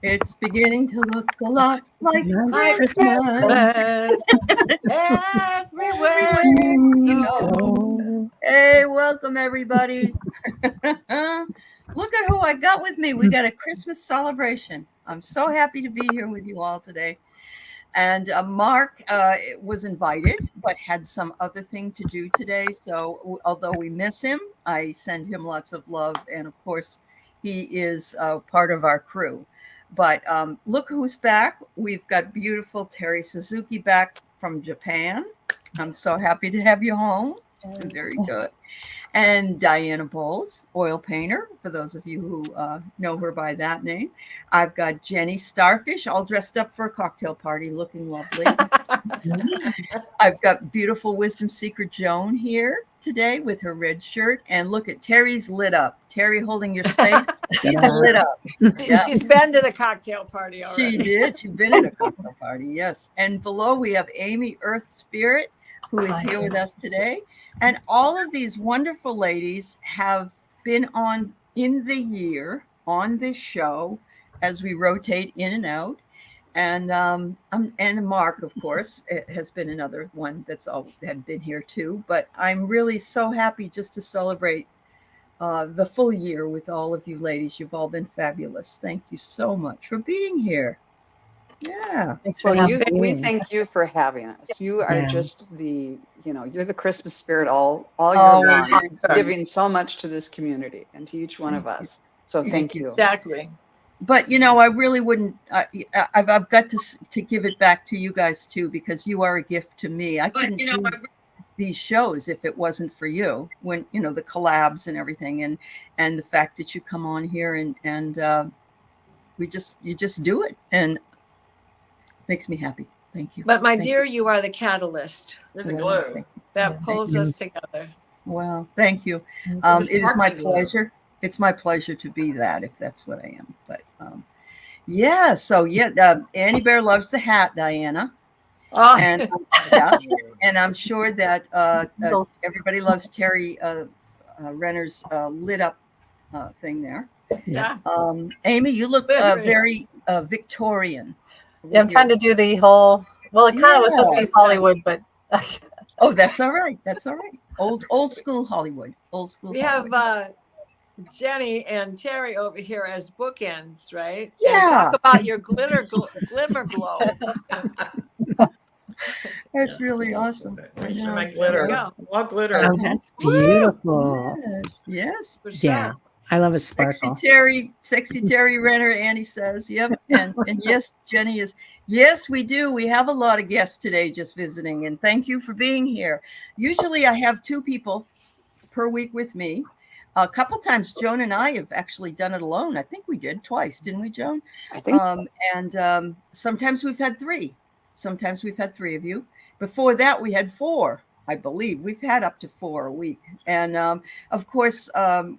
It's beginning to look a lot like Like Christmas. everywhere You you know. go. Hey, welcome everybody. Look at who I got with me. We got a Christmas celebration. I'm so happy to be here with you all today. And Mark was invited, but had some other thing to do today. So although we miss him, I send him lots of love. And of course, he is part of our crew. But look who's back. We've got beautiful Teri Suzuki back from Japan. I'm so happy to have you home. Very good. And Diana Bowles, oil painter, for those of you who know her by that name. I've got Jennie Starfish, all dressed up for a cocktail party, looking lovely. I've got beautiful wisdom seeker Joan here today with her red shirt. And look at Terry's lit up. Terry holding your space. She's lit up. Yeah. She's been to the cocktail party already. She did. She's been at a cocktail party, yes. And below we have Amy Earth Spirit, who is here with us today. And all of these wonderful ladies have been on in the year on this show as we rotate in and out. And Mark, of course, has been another one that's all had been here too. But I'm really so happy just to celebrate the full year with all of you ladies. You've all been fabulous. Thank you so much for being here. Yeah. Thanks for we thank you for having us. You are just you're the Christmas spirit all year long, giving so much to this community and to each one of us. So thank you. Exactly. But I really wouldn't. I've got to give it back to you guys too, because you are a gift to me. I couldn't do these shows if it wasn't for you. When the collabs and everything, and the fact that you come on here and you just do it, and makes me happy. Thank you. But my dear, you are the catalyst. You're the glue that pulls us together. Well, thank you. It is my pleasure. It's my pleasure to be that, if that's what I am. But Annie Bear loves the hat, Diana. Oh. And I'm sure that everybody loves Teri Renner's lit up thing there. Yeah. Amy, you look very Victorian. Yeah, I'm trying to do the whole. Well, it kind of was supposed to be Hollywood, but. Oh, that's all right. That's all right. Old school Hollywood. Old school. We have Jennie and Terri over here as bookends, right? Yeah. And talk about your glimmer glow. That's really awesome. Show my glitter. All glitter. Oh, that's beautiful. Yes. Yeah. I love a sparkle. Sexy Teri Renner, Annie says. Yep. And yes, Jennie is. Yes, we do. We have a lot of guests today just visiting. And thank you for being here. Usually I have 2 people per week with me. A couple times Joan and I have actually done it alone. I think we did twice, didn't we, Joan? I think and sometimes we've had 3. Sometimes we've had 3 of you. Before that, we had 4. I believe we've had up to 4 a week. And of course,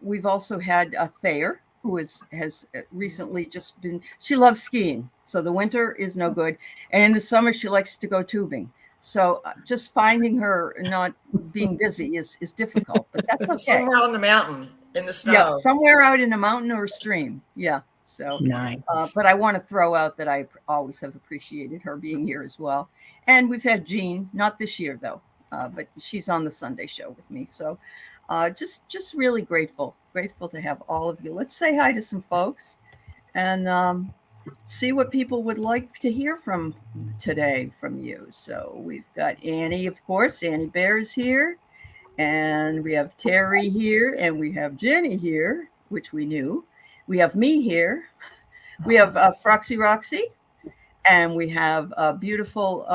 we've also had Thayer, who has recently just been, she loves skiing. So the winter is no good. And in the summer, she likes to go tubing. So just finding her not being busy is difficult, but that's okay. Somewhere on the mountain in the snow. Yeah, somewhere out in a mountain or a stream. Yeah. So, nice. But I want to throw out that I always have appreciated her being here as well. And we've had Jean, not this year though. But she's on the Sunday show with me. So just really grateful to have all of you. Let's say hi to some folks and see what people would like to hear from today from you. So we've got Annie, of course. Annie Bear is here. And we have Terri here. And we have Jennie here, which we knew. We have me here. We have Froxy Roxy. And we have a beautiful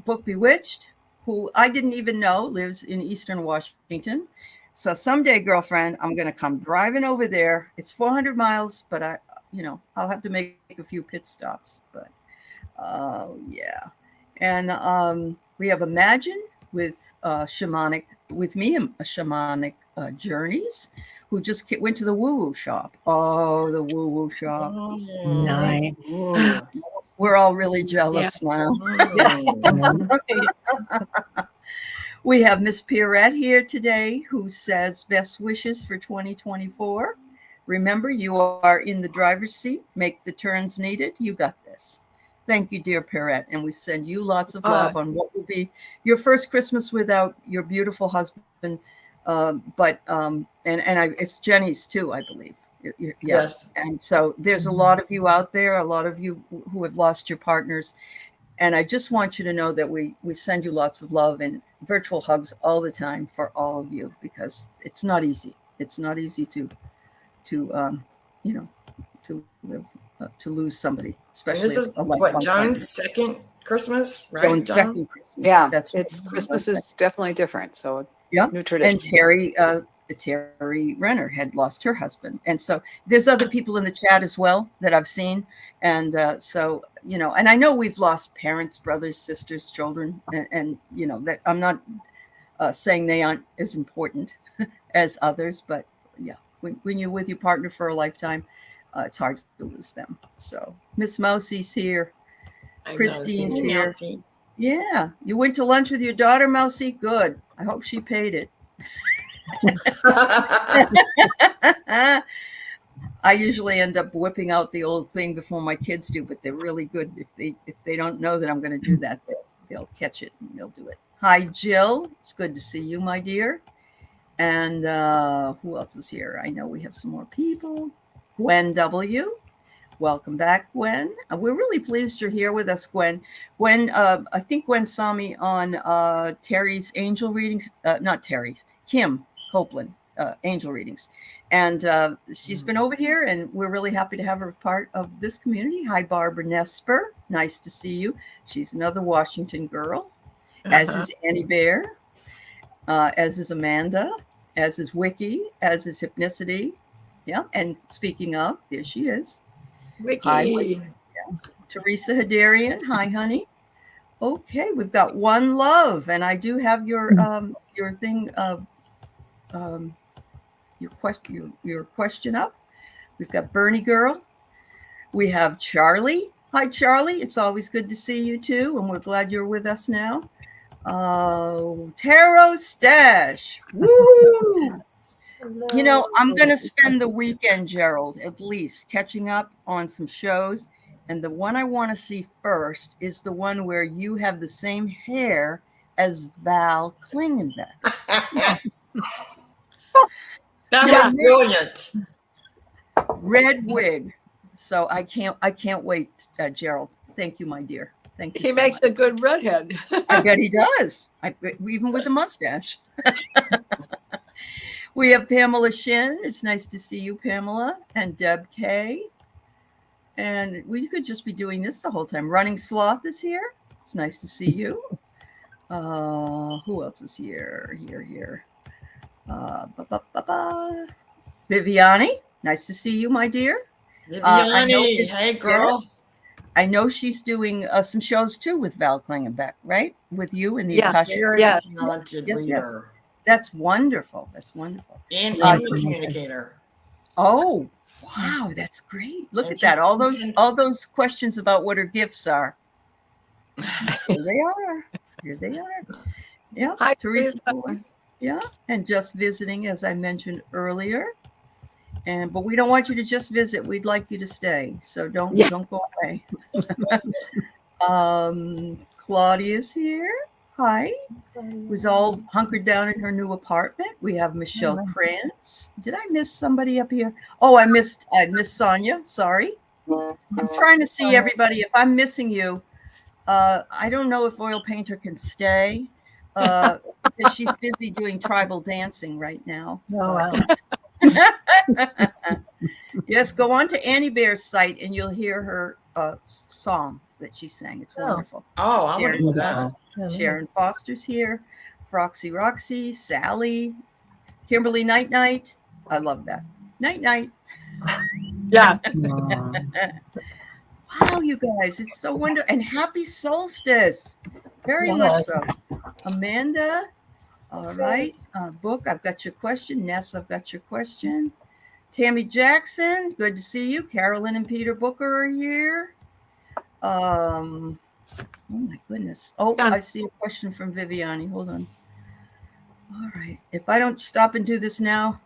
Book Bewitched, who I didn't even know lives in Eastern Washington. So someday, girlfriend, I'm going to come driving over there. It's 400 miles, but I'll have to make a few pit stops. But yeah. And we have Imagine with shamanic journeys, who just went to the woo-woo shop. Oh, the woo-woo shop. Nice. We're all really jealous now. We have Miss Pierrette here today, who says best wishes for 2024. Remember, you are in the driver's seat. Make the turns needed. You got this. Thank you, dear Perrette. And we send you lots of love on what will be your first Christmas without your beautiful husband. It's Jennie's too, I believe. Yes. And so there's a lot of you out there, a lot of you who have lost your partners. And I just want you to know that we send you lots of love and virtual hugs all the time for all of you, because it's not easy. It's not easy to live, to lose somebody, And especially this is a what, lifelong Joan's partner. second Christmas, right? Joan's Joan? second Christmas. Yeah, That's it's right. Christmas Joan's is definitely different. So Yeah. new tradition. And Teri Renner had lost her husband. And so there's other people in the chat as well that I've seen. And so, and I know we've lost parents, brothers, sisters, children. And that I'm not saying they aren't as important as others. But yeah, when you're with your partner for a lifetime, it's hard to lose them. So Miss Mousie's here. Christine's Hey, here. Melfi. Yeah. You went to lunch with your daughter, Mousie? Good. I hope she paid it. I usually end up whipping out the old thing before my kids do, but they're really good. If they don't know that I'm going to do that, they'll catch it and they'll do it. Hi, Jill. It's good to see you, my dear. And who else is here? I know we have some more people. Gwen W. Welcome back, Gwen. We're really pleased you're here with us, Gwen. Gwen, I think Gwen saw me on Terry's angel readings. Not Terry, Kim Copeland angel readings. And she's been over here, and we're really happy to have her part of this community. Hi, Barbara Nesper. Nice to see you. She's another Washington girl, as is Annie Bear, as is Amanda, as is Wiki, as is Hypnicity. Yeah, and speaking of, there she is. Wiki. Hi, yeah. Teresa Hadarian. Hi, honey. Okay, we've got one love, and I do have your thing, your question up. We've got Bernie Girl. We have Charlie. Hi, Charlie. It's always good to see you too, and we're glad you're with us now. Tarot Stash. Woo! I'm going to spend the weekend, Gerald, at least catching up on some shows. And the one I want to see first is the one where you have the same hair as Val Klingenbeck. That was brilliant. Red wig. So I can't wait, Gerald. Thank you, my dear. Thank you. He makes a good redhead. I bet he does. Even with a mustache. We have Pamela Shin. It's nice to see you, Pamela, and Deb K. And we could just be doing this the whole time. Running Sloth is here. It's nice to see you. Who else is here? Here. Viviani. Nice to see you, my dear. Viviani, hey, girl. I know she's doing some shows too with Val Klingenbeck, right? With you and the Very talented reader. That's wonderful. That's wonderful. And a communicator. Oh, wow, that's great. Look at that. All those questions about what her gifts are. Here they are. Here they are. Yeah. Hi, Teresa. Yeah. And just visiting, as I mentioned earlier. But we don't want you to just visit. We'd like you to stay. So don't go away. Claudia's here. Hi. Was all hunkered down in her new apartment. We have Michelle Krantz. Did I miss somebody up here? Oh, I missed Sonia. Sorry. I'm trying to see everybody. If I'm missing you, I don't know if Oil Painter can stay because she's busy doing tribal dancing right now. Oh, wow. Yes, go on to Annie Bear's site and you'll hear her song that she sang. It's wonderful. Oh, I want to do that. Sharon Foster's here. Froxy Roxy, Sally, Kimberly Night Night. I love that. Night Night. Yeah. Wow, you guys, it's so wonderful. And happy solstice. Very much so. Amanda. All right. Book, I've got your question. Ness, I've got your question. Tammy Jackson, good to see you. Carolyn and Peter Booker are here. Oh my goodness. Oh, I see a question from Viviani. Hold on. All right. If I don't stop and do this now,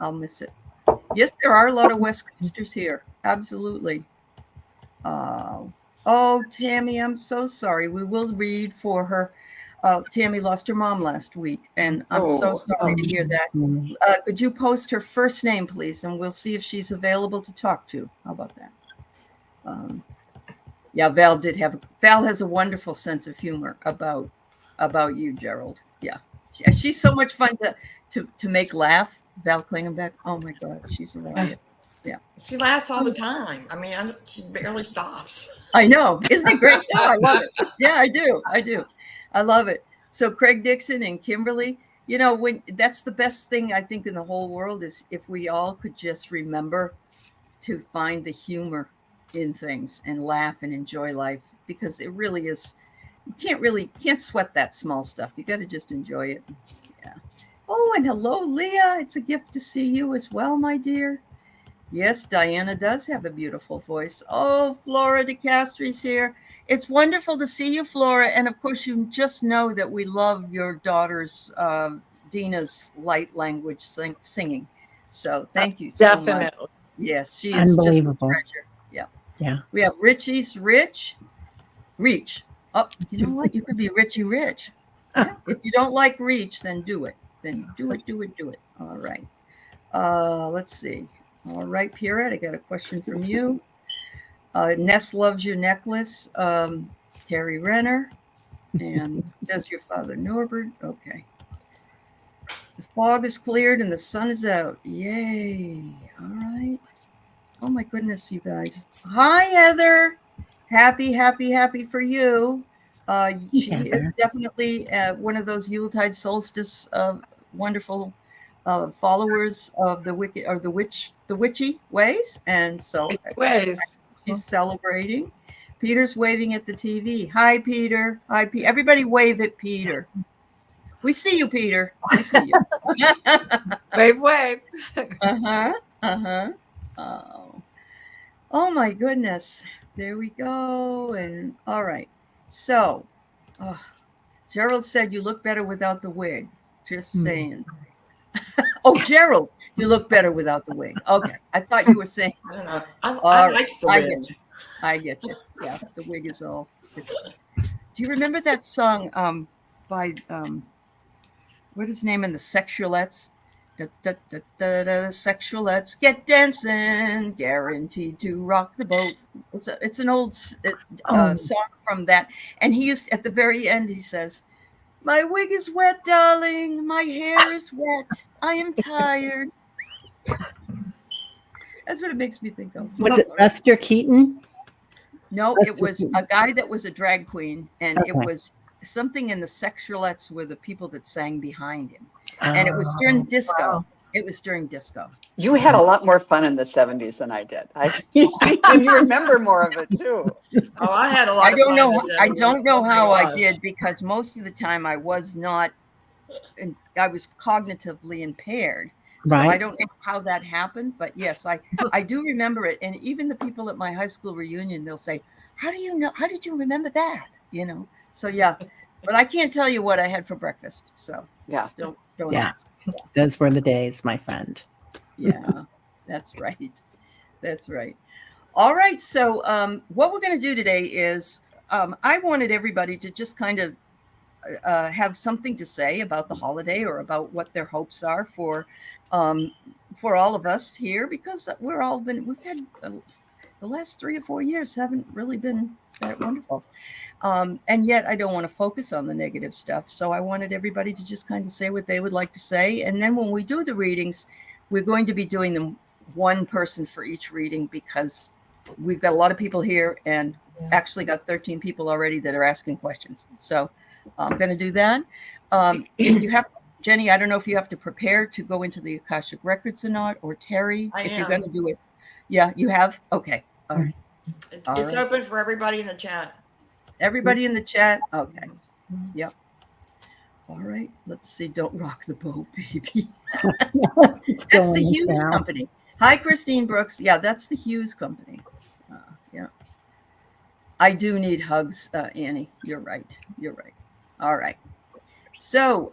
I'll miss it. Yes, there are a lot of West Coasters here. Absolutely. Oh, Tammy, I'm so sorry. We will read for her. Tammy lost her mom last week, and I'm so sorry to hear that. Could you post her first name, please, and we'll see if she's available to talk to. How about that? Yeah, Val has a wonderful sense of humor about you, Gerald. Yeah, she's so much fun to make laugh. Val Klingenbeck. Oh my God, she's a riot. Yeah, She laughs all the time. I mean, she barely stops. I know. Isn't it great? Oh, I love it. Yeah, I do. I love it. So Craig Dixon and Kimberly, when that's the best thing I think in the whole world is if we all could just remember to find the humor in things and laugh and enjoy life, because it really is. You can't sweat that small stuff. You got to just enjoy it. Yeah. Oh, and hello, Leah. It's a gift to see you as well, my dear. Yes, Diana does have a beautiful voice. Oh, Flora DeCastri's here. It's wonderful to see you, Flora. And of course, you just know that we love your daughter's, Dina's light language singing. So thank you so much. Definitely. Yes, she is just a treasure. Yeah. Yeah. We have Richie's Reach. Oh, you know what? You could be Richie Rich. Yeah. If you don't like Reach, then do it. Then do it. All right. Let's see. All right, Pierrette, I got a question from you. Ness loves your necklace. Terry Renner. And does your father Norbert? Okay. The fog is cleared and the sun is out. Yay. All right. Oh my goodness, you guys. Hi, Heather. Happy for you. She is definitely one of those Yuletide solstice wonderful followers of the wicked or the witchy ways, and so she's celebrating. Peter's waving at the TV. Hi, Peter. Hi, Peter. Everybody wave at Peter. We see you, Peter. We see you. Wave. Oh my goodness. There we go. And all right. So, Gerald said you look better without the wig. Just saying. Oh, Gerald, you look better without the wig. Okay. I thought you were saying. I don't know. I like the wig. I get you. Yeah, the wig is all. Do you remember that song by what is his name in the Sexualettes? Sexualettes get dancing, guaranteed to rock the boat. It's an old song from that, and he used at the very end. He says, "My wig is wet, darling. My hair is wet. I am tired." That's what it makes me think of. Was it Buster Keaton? No, it was a guy that was a drag queen, and it was something in the Sexualettes were the people that sang behind him. And it was during disco. Wow. It was during disco. You had a lot more fun in the 70s than I did. And you remember more of it too. Oh, I had a lot of fun in the 70s. I don't know how I did, because most of the time I was cognitively impaired. Right. So I don't know how that happened, but yes, I do remember it. And even the people at my high school reunion, they'll say, "How do you know? How did you remember that?" So yeah, but I can't tell you what I had for breakfast. So yeah, don't ask. Yeah. Those were the days, my friend. Yeah, that's right. That's right. All right. So what we're going to do today is I wanted everybody to just kind of have something to say about the holiday or about what their hopes are for all of us here, because we've had the last 3 or 4 years haven't really been that wonderful. And yet I don't want to focus on the negative stuff. So I wanted everybody to just kind of say what they would like to say. And then when we do the readings, we're going to be doing them one person for each reading, because we've got a lot of people here and actually got 13 people already that are asking questions. So I'm going to do that. If you have, Jennie, I don't know if you have to prepare to go into the Akashic Records or not, or Terry, if you're going to do it. Yeah, you have? Okay. All right. It's open for everybody in the chat. Everybody in the chat? Okay. Yep. All right. Let's see. Don't rock the boat, baby. That's the Hughes Company. Hi, Christine Brooks. Yeah, that's the Hughes Company. Yeah. I do need hugs, Annie. You're right. All right. So,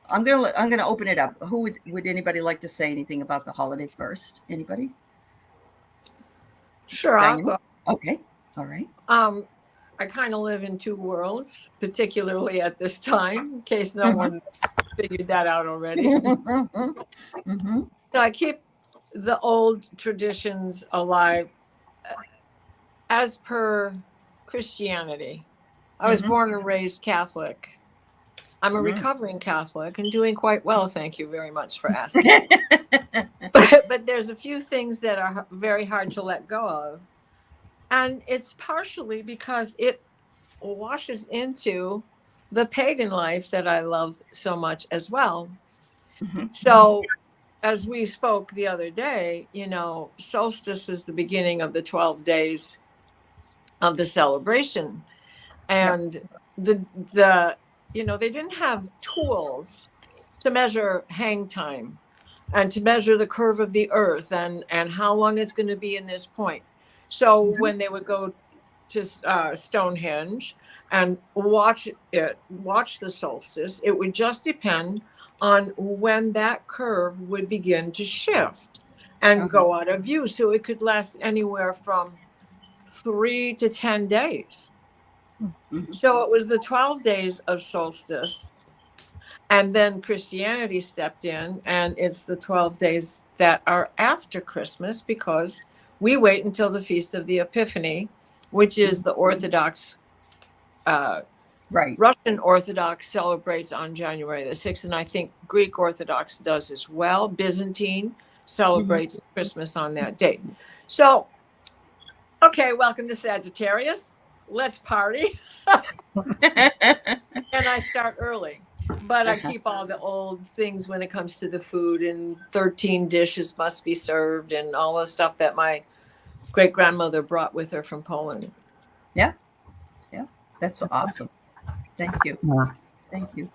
I'm gonna open it up. Who would anybody like to say anything about the holiday first? Anybody? Sure, I'll Diana? go. Okay. All right. I kind of live in two worlds, particularly at this time, in case no one figured that out already. Mm-hmm. So I keep the old traditions alive as per Christianity. I was born and raised Catholic. I'm a recovering Catholic and doing quite well. Thank you very much for asking. But there's a few things that are very hard to let go of. And it's partially because it washes into the pagan life that I love so much as well. So, as we spoke the other day, solstice is the beginning of the 12 days of the celebration. And they didn't have tools to measure hang time and to measure the curve of the earth and how long it's going to be in this point. So when they would go to Stonehenge and watch the solstice, it would just depend on when that curve would begin to shift and go out of view. So it could last anywhere from 3 to 10 days. So it was the 12 days of solstice. And then Christianity stepped in, and it's the 12 days that are after Christmas because we wait until the Feast of the Epiphany, which is the Orthodox, Russian Orthodox celebrates on January the 6th. And I think Greek Orthodox does as well. Byzantine celebrates Christmas on that date. So, okay, welcome to Sagittarius. Let's party. And I start early. But I keep all the old things when it comes to the food, and 13 dishes must be served and all the stuff that my great grandmother brought with her from Poland. Yeah. That's awesome. Thank you. Yeah. Thank you.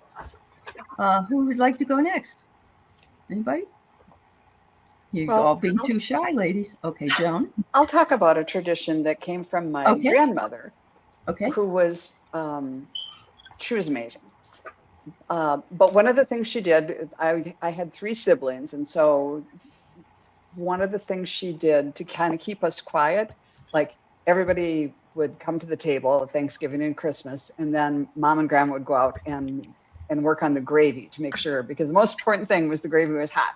Who would like to go next? Anybody? You're all being too shy, ladies. Okay, Joan. I'll talk about a tradition that came from my grandmother, who was, she was amazing. But one of the things she did, I had 3 siblings. And so one of the things she did to kind of keep us quiet, like everybody would come to the table at Thanksgiving and Christmas, and then mom and grandma would go out and work on the gravy to make sure, because the most important thing was the gravy was hot.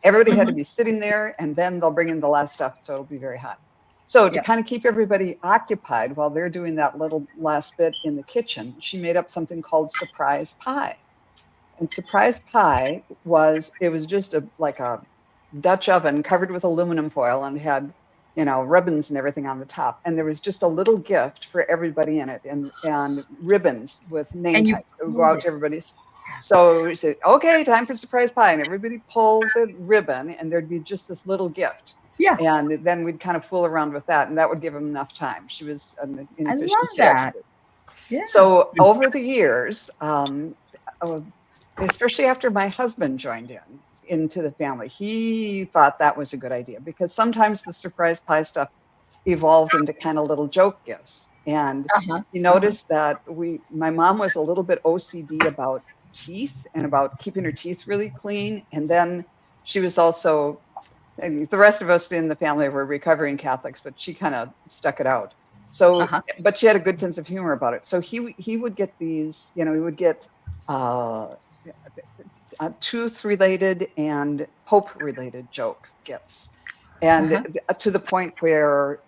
Everybody had to be sitting there, and then they'll bring in the last stuff, so it'll be very hot. So to kind of keep everybody occupied while they're doing that little last bit in the kitchen, she made up something called surprise pie. And surprise pie was just like a Dutch oven covered with aluminum foil, and had, ribbons and everything on the top. And there was just a little gift for everybody in it, and ribbons with name tags that would go out to everybody's. So we said, okay, time for surprise pie. And everybody pulled the ribbon, and there'd be just this little gift. Yeah. And then we'd kind of fool around with that, and that would give them enough time. She was an efficiency expert. Yeah. So over the years, especially after my husband joined into the family, he thought that was a good idea, because sometimes the surprise pie stuff evolved into kind of little joke gifts. And he noticed that my mom was a little bit OCD about teeth and about keeping her teeth really clean. And then she was also, and the rest of us in the family were recovering Catholics, but she kind of stuck it out. So, but she had a good sense of humor about it. So he would get these, he would get tooth-related and Pope-related joke gifts. And to the point where,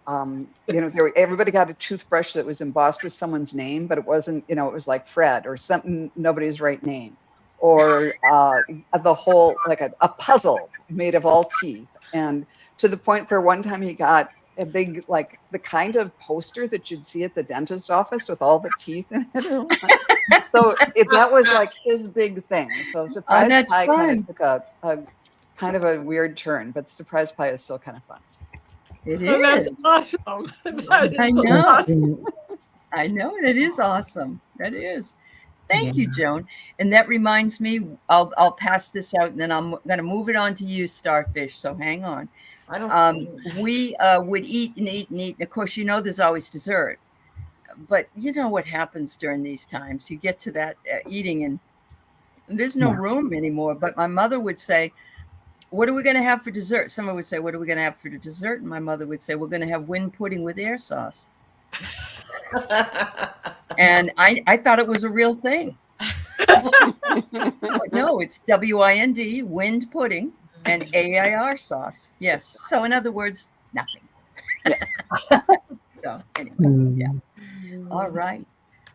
everybody got a toothbrush that was embossed with someone's name, but it wasn't, it was like Fred or something, nobody's right name. Or the whole, like a puzzle made of all teeth. And to the point where one time he got a big, like the kind of poster that you'd see at the dentist's office with all the teeth in it. So that was like his big thing. So surprise pie kind of took a kind of a weird turn, but surprise pie is still kind of fun. It is. That's awesome. I know. Awesome. I know, that is awesome. That is. Thank you, Joan. And that reminds me, I'll pass this out, and then I'm going to move it on to you, Starfish. So hang on. We would eat and eat and eat. And of course, there's always dessert. But you know what happens during these times? You get to that eating, and There's no room anymore. But my mother would say, what are we going to have for dessert? Someone would say, what are we going to have for dessert? And my mother would say, we're going to have wind pudding with air sauce. And I thought it was a real thing. But no, it's WIND, wind pudding, and AIR sauce. Yes. So in other words, nothing. Yeah. So anyway, yeah. All right.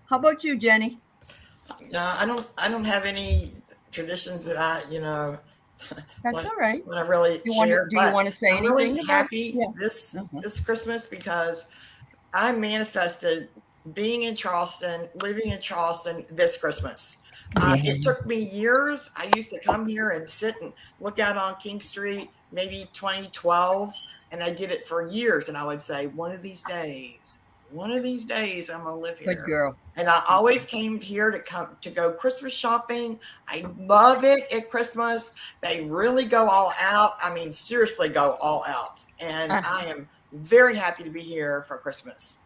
How about you, Jennie? No, I don't have any traditions that That's all right. When I really do share. You want to say I'm anything? really happy this Christmas because I manifested being in Charleston, living in Charleston this Christmas. It took me years. I used to come here and sit and look out on King Street, maybe 2012, and I did it for years. And I would say, one of these days, I'm gonna live here. Good girl. And I always came here to go Christmas shopping. I love it at Christmas. They really go all out. I mean, seriously, go all out. And I am very happy to be here for Christmas.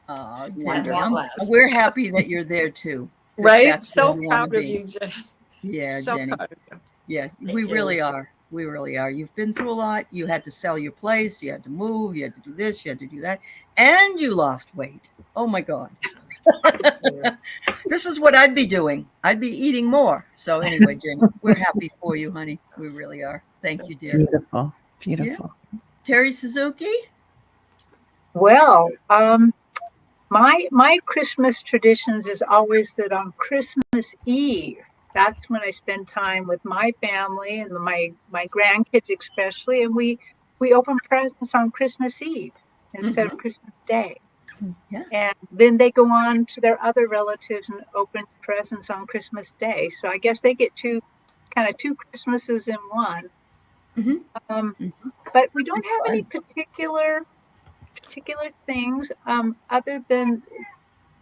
Oh, we're happy that you're there too. Right? So proud of you, Jen. Yeah, so Jennie. Proud of you. Yeah, we really are. We really are. You've been through a lot. You had to sell your place. You had to move. You had to do this. You had to do that. And you lost weight. Oh, my God. This is what I'd be doing. I'd be eating more. So anyway, Jennie, we're happy for you, honey. We really are. Thank you, dear. Beautiful. Beautiful. Yeah. Terri Suzuki? Well, my Christmas traditions is always that on Christmas Eve, that's when I spend time with my family and my grandkids especially, and we open presents on Christmas Eve instead of Christmas Day. Yeah. And then they go on to their other relatives and open presents on Christmas Day. So I guess they get two Christmases in one. But we don't have any particular things other than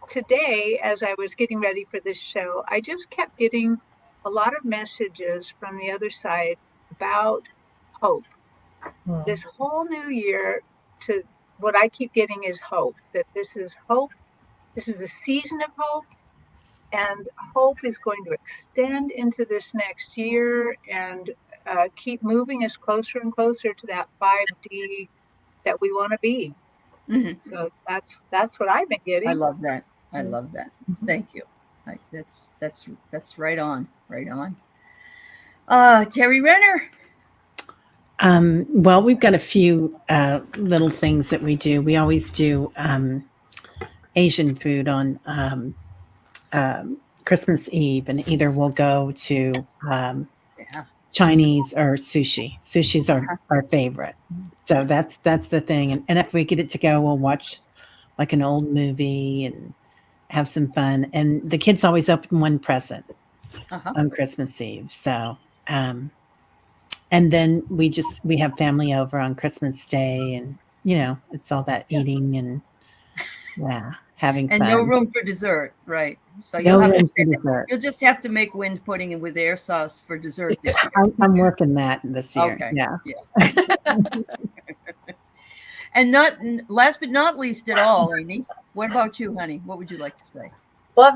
today, as I was getting ready for this show, I just kept getting a lot of messages from the other side about hope. This whole new year, to what I keep getting is hope, that this is hope. This is a season of hope, and hope is going to extend into this next year and keep moving us closer and closer to that 5D that we want to be. So that's what I've been getting. I love that. I love that. Thank you. That's right on. Right on. Terri Renner. Well, we've got a few little things that we do. We always do Asian food on Christmas Eve, and either we'll go to Chinese or sushi. Sushi's our favorite. So that's the thing. And if we get it to go, we'll watch like an old movie and have some fun. And the kids always open one present on Christmas Eve. So, and then we have family over on Christmas Day, and it's all that eating and having fun. And no room for dessert, right? So you'll just have to make wind pudding with air sauce for dessert this year. I'm working that this year. Okay. Yeah. And last but not least at all, Amy, what about you, honey? What would you like to say? Well,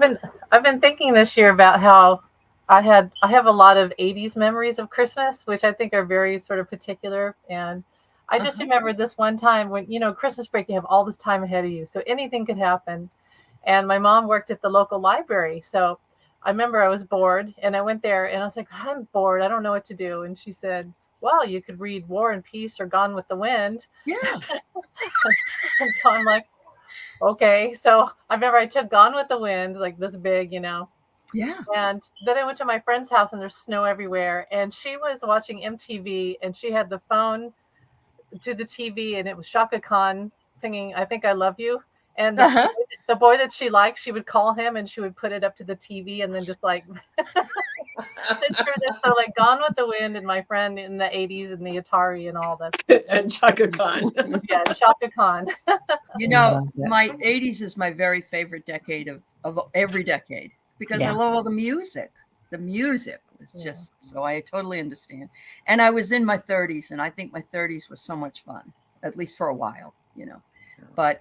I've been thinking this year about how I have a lot of 80s memories of Christmas, which I think are very sort of particular. And I just remember this one time when, Christmas break, you have all this time ahead of you. So anything could happen. And my mom worked at the local library. So I remember I was bored and I went there and I was like, I'm bored. I don't know what to do. And she said, well, you could read War and Peace or Gone with the Wind. Yeah. And so I'm like, okay. So I remember I took Gone with the Wind, like this big, Yeah. And then I went to my friend's house and there's snow everywhere. And she was watching MTV and she had the phone to the TV and it was Shaka Khan singing I Think I Love You. And the boy that she liked, she would call him and she would put it up to the TV and then just like so like Gone with the Wind and my friend in the 80s and the Atari and all that. And Shaka Khan. Yeah, Shaka Khan. My 80s is my very favorite decade of every decade because I love all the music. The music was just so I totally understand. And I was in my 30s and I think my 30s was so much fun, at least for a while, But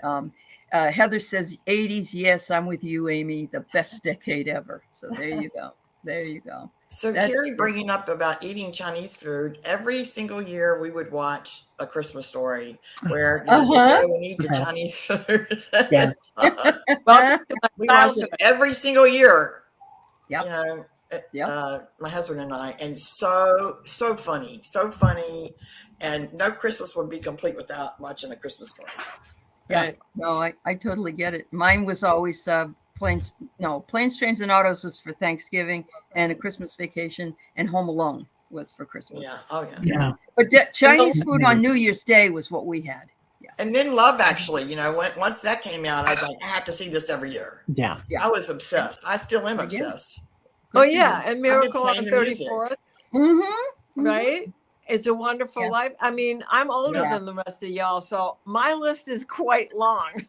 Heather says 80s. Yes, I'm with you, Amy. The best decade ever. So there you go. There you go. So Teri bringing up about eating Chinese food, every single year we would watch A Christmas Story where they go and eat the Chinese food. Yeah. We watched it every single year. Yep. You know, my husband and I, and so funny, and no Christmas would be complete without watching A Christmas Story. Yeah, no, I totally get it. Mine was always Planes, Trains, and Autos was for Thanksgiving, and A Christmas Vacation, and Home Alone was for Christmas. Yeah, oh Yeah. But Chinese food on New Year's Day was what we had. Yeah. And then Love Actually, you know, once that came out, I was like, I have to see this every year. Yeah. I was obsessed. I still am obsessed. Oh yeah, and Miracle on 34th. Right? It's a Wonderful Life. I mean, I'm older than the rest of y'all, so my list is quite long.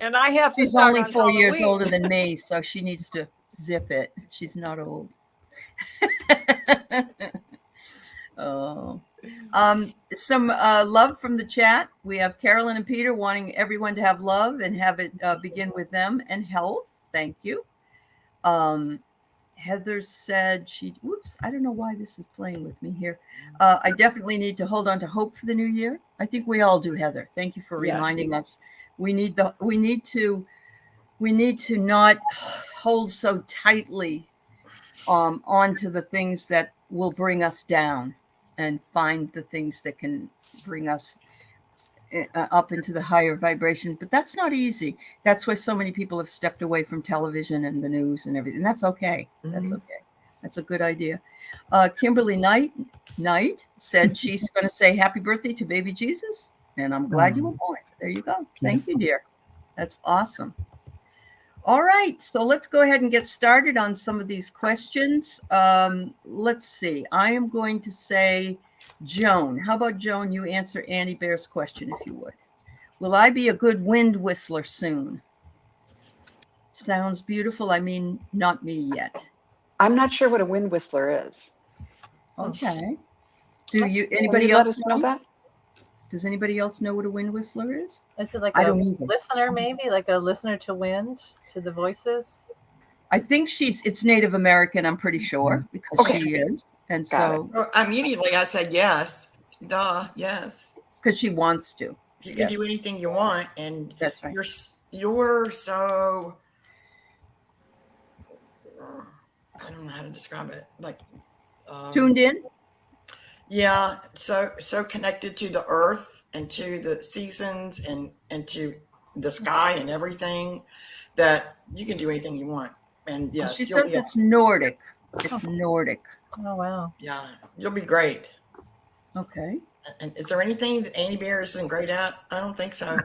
And I have to She's start only on 4 years Halloween. older than me, so she needs to zip it. She's not old. Some love from the chat. We have Carolyn and Peter wanting everyone to have love and have it begin with them and health. Thank you. Heather said I don't know why this is playing with me here. I definitely need to hold on to hope for the new year. I think we all do, Heather. Thank you for reminding us. We need to not hold so tightly onto the things that will bring us down, and find the things that can bring us up into the higher vibration. But that's not easy. That's why so many people have stepped away from television and the news and everything. That's okay. That's okay. That's a good idea. Kimberly Knight said she's going to say happy birthday to baby Jesus. And I'm glad you were born. There you go. Thank you, dear. That's awesome. All right. So let's go ahead and get started on some of these questions. Let's see. I am going to say, Joan. How about, Joan, you answer Annie Bear's question, if you would. Will I be a good wind whistler soon? Sounds beautiful. I mean, not me yet. I'm not sure what a wind whistler is. Okay. Anybody else know that? Does anybody else know what a wind whistler is? Is it like I a don't either. listener, maybe like a listener to wind, to the voices? I think it's Native American, I'm pretty sure, because she is. And so immediately I said yes. Duh, yes. Because she wants to. You can do anything you want, and that's right. You're so, I don't know how to describe it. Like tuned in. Yeah, so connected to the earth and to the seasons and to the sky and everything, that you can do anything you want. And yes, she says it's Nordic. It's Nordic. Oh wow. Yeah, you'll be great. Okay. And is there anything that Annie Bear isn't great at? I don't think so.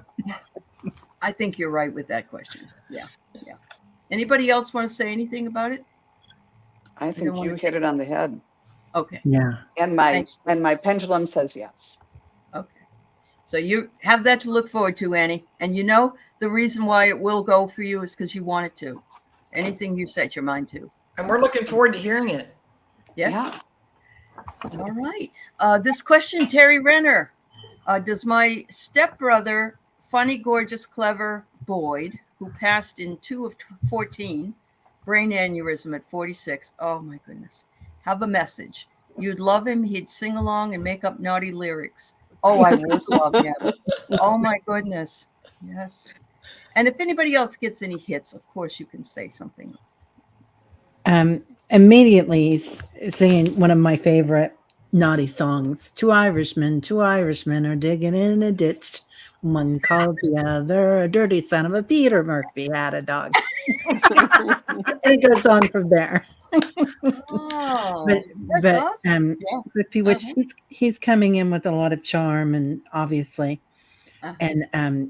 I think you're right with that question. Yeah. Anybody else want to say anything about it? I think you hit it on the head. Okay. Yeah. And my pendulum says yes. Okay. So you have that to look forward to, Annie. And you know the reason why it will go for you is because you want it to. Anything you set your mind to. And we're looking forward to hearing it. Yes. Yeah. All right. This question, Terry Renner. Does my stepbrother, funny, gorgeous, clever Boyd, who passed in 2 of 14, brain aneurysm at 46, oh my goodness, have a message? You'd love him. He'd sing along and make up naughty lyrics. Oh, I would love him. Oh my goodness. Yes. And if anybody else gets any hits, of course you can say something. Immediately singing one of my favorite naughty songs. Two Irishmen are digging in a ditch. One called the other a dirty son of a Peter Murphy had a dog. And it goes on from there. But awesome. With Bewitched, he's coming in with a lot of charm and obviously and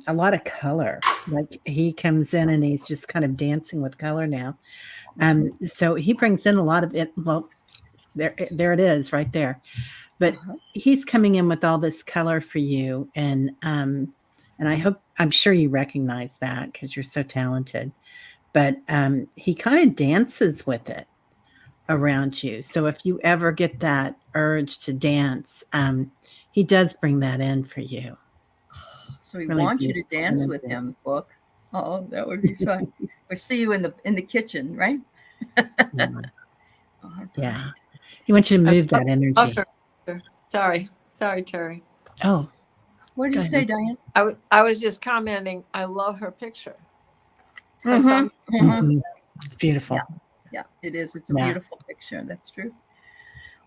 a lot of color. Like he comes in and he's just kind of dancing with color now. So he brings in a lot of it. Well, there it is right there. But he's coming in with all this color for you, and I'm sure you recognize that because you're so talented. But he kind of dances with it around you. So if you ever get that urge to dance, he does bring that in for you. So he wants you to dance with him, Book. Oh, that would be fun. Or see you in the kitchen, right? All right. Yeah. He wants you to move that energy. Sorry, Terri. Oh, What did you say, Diane? I was just commenting. I love her picture. It's beautiful. Yeah, it is. It's a beautiful picture. That's true.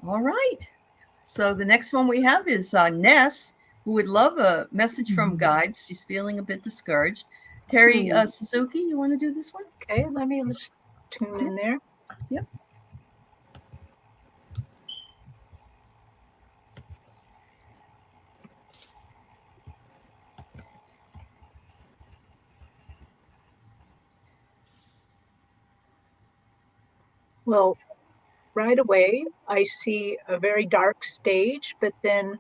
All right. So the next one we have is Ness, who would love a message from guides. She's feeling a bit discouraged. Teri Suzuki, you want to do this one? Okay, let me just tune in there. Yep. Well, right away, I see a very dark stage, but then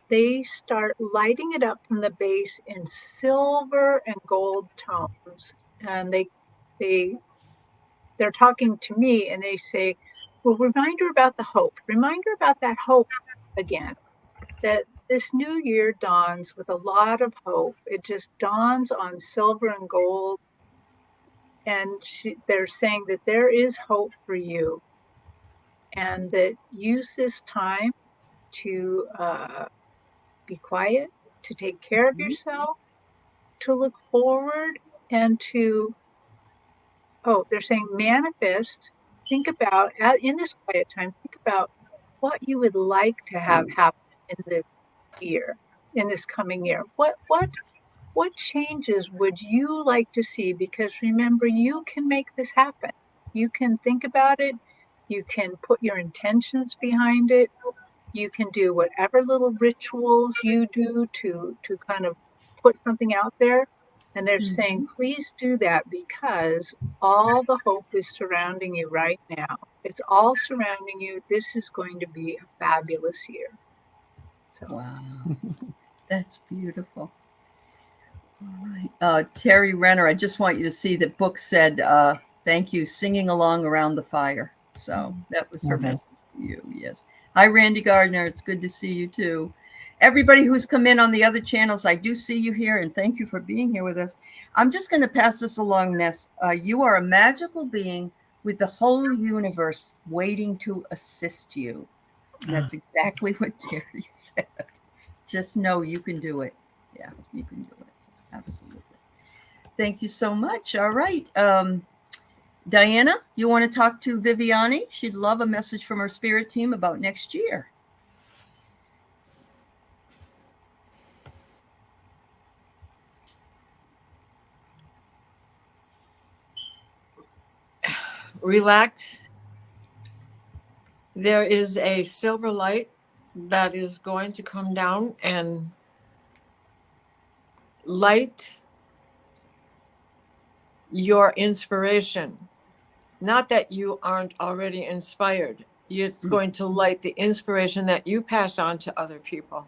they start lighting it up from the base in silver and gold tones. And they're talking to me and they say, well, remind her about the hope. Remind her about that hope again. That this new year dawns with a lot of hope. It just dawns on silver and gold. And they're saying that there is hope for you. And that use this time to be quiet, to take care of yourself, to look forward, and to, they're saying manifest. Think about, in this quiet time, think about what you would like to have happen in this year, in this coming year. What changes would you like to see? Because remember, you can make this happen. You can think about it. You can put your intentions behind it. You can do whatever little rituals you do to kind of put something out there. And they're saying, please do that because all the hope is surrounding you right now. It's all surrounding you. This is going to be a fabulous year. So. Wow. That's beautiful. All right. Terry Renner, I just want you to see that Book said, thank you, singing along around the fire. So that was her message to you. Yes. Hi, Randy Gardner. It's good to see you too. Everybody who's come in on the other channels, I do see you here and thank you for being here with us. I'm just going to pass this along, Ness. You are a magical being with the whole universe waiting to assist you. That's exactly what Terry said. Just know you can do it. Yeah, you can do it. Absolutely. Thank you so much. All right. Diana, you want to talk to Viviani? She'd love a message from her spirit team about next year. Relax. There is a silver light that is going to come down and light your inspiration. Not that you aren't already inspired. It's going to light the inspiration that you pass on to other people.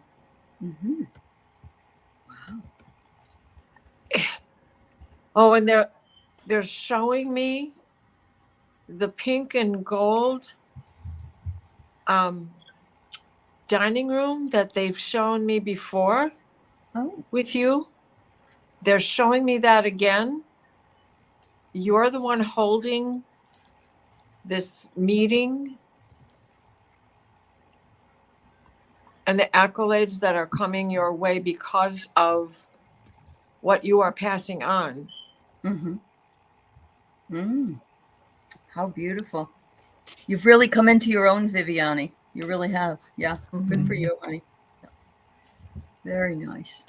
Mm-hmm. Wow. Oh, and they're showing me the pink and gold dining room that they've shown me before with you. They're showing me that again. You're the one holding this meeting and the accolades that are coming your way because of what you are passing on. How beautiful. You've really come into your own, Viviani. You really have. Yeah. Good for you, honey. Yeah. Very nice.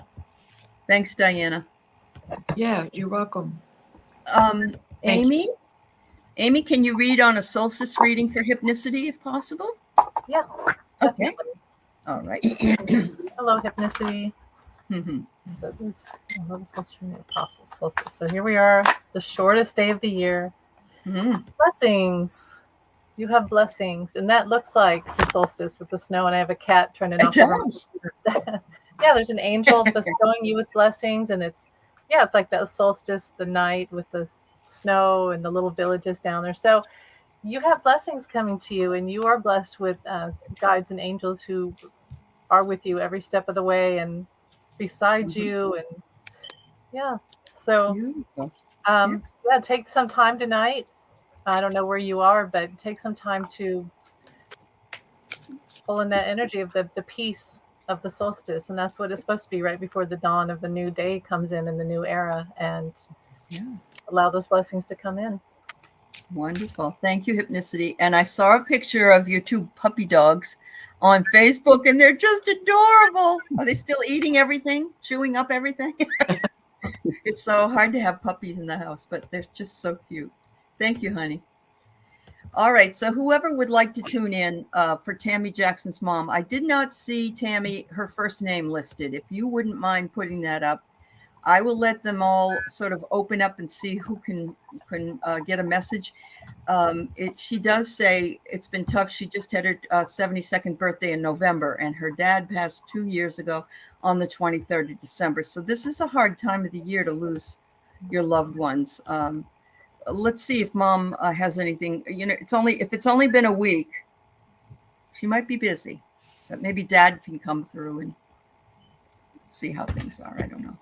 Thanks, Diana. Yeah, you're welcome. Amy? Amy, can you read on a solstice reading for hypnicity if possible? Yeah. Okay. All right. Hello, hypnicity. So this possible solstice. So here we are, the shortest day of the year. Blessings. You have blessings, and that looks like the solstice with the snow. And I have a cat trying to knock over. Yeah, there's an angel bestowing you with blessings, and it's like that solstice, the night with the snow and the little villages down there. So you have blessings coming to you, and you are blessed with guides and angels who are with you every step of the way and beside you. And so take some time tonight I don't know where you are, but take some time to pull in that energy of the peace of the solstice. And that's what it's supposed to be right before the dawn of the new day comes in the new era, and allow those blessings to come in. Wonderful. Thank you, Hypnicity. And I saw a picture of your two puppy dogs on Facebook, and they're just adorable. Are they still eating everything, chewing up everything? It's so hard to have puppies in the house, but they're just so cute. Thank you, honey. All right. So whoever would like to tune in for Tammy Jackson's mom, I did not see Tammy, her first name listed. If you wouldn't mind putting that up, I will let them all sort of open up and see who can get a message. She does say it's been tough. She just had her 72nd birthday in November, and her dad passed 2 years ago on the 23rd of December. So this is a hard time of the year to lose your loved ones. Let's see if mom has anything. You know, if it's only been a week, she might be busy, but maybe dad can come through and see how things are. I don't know.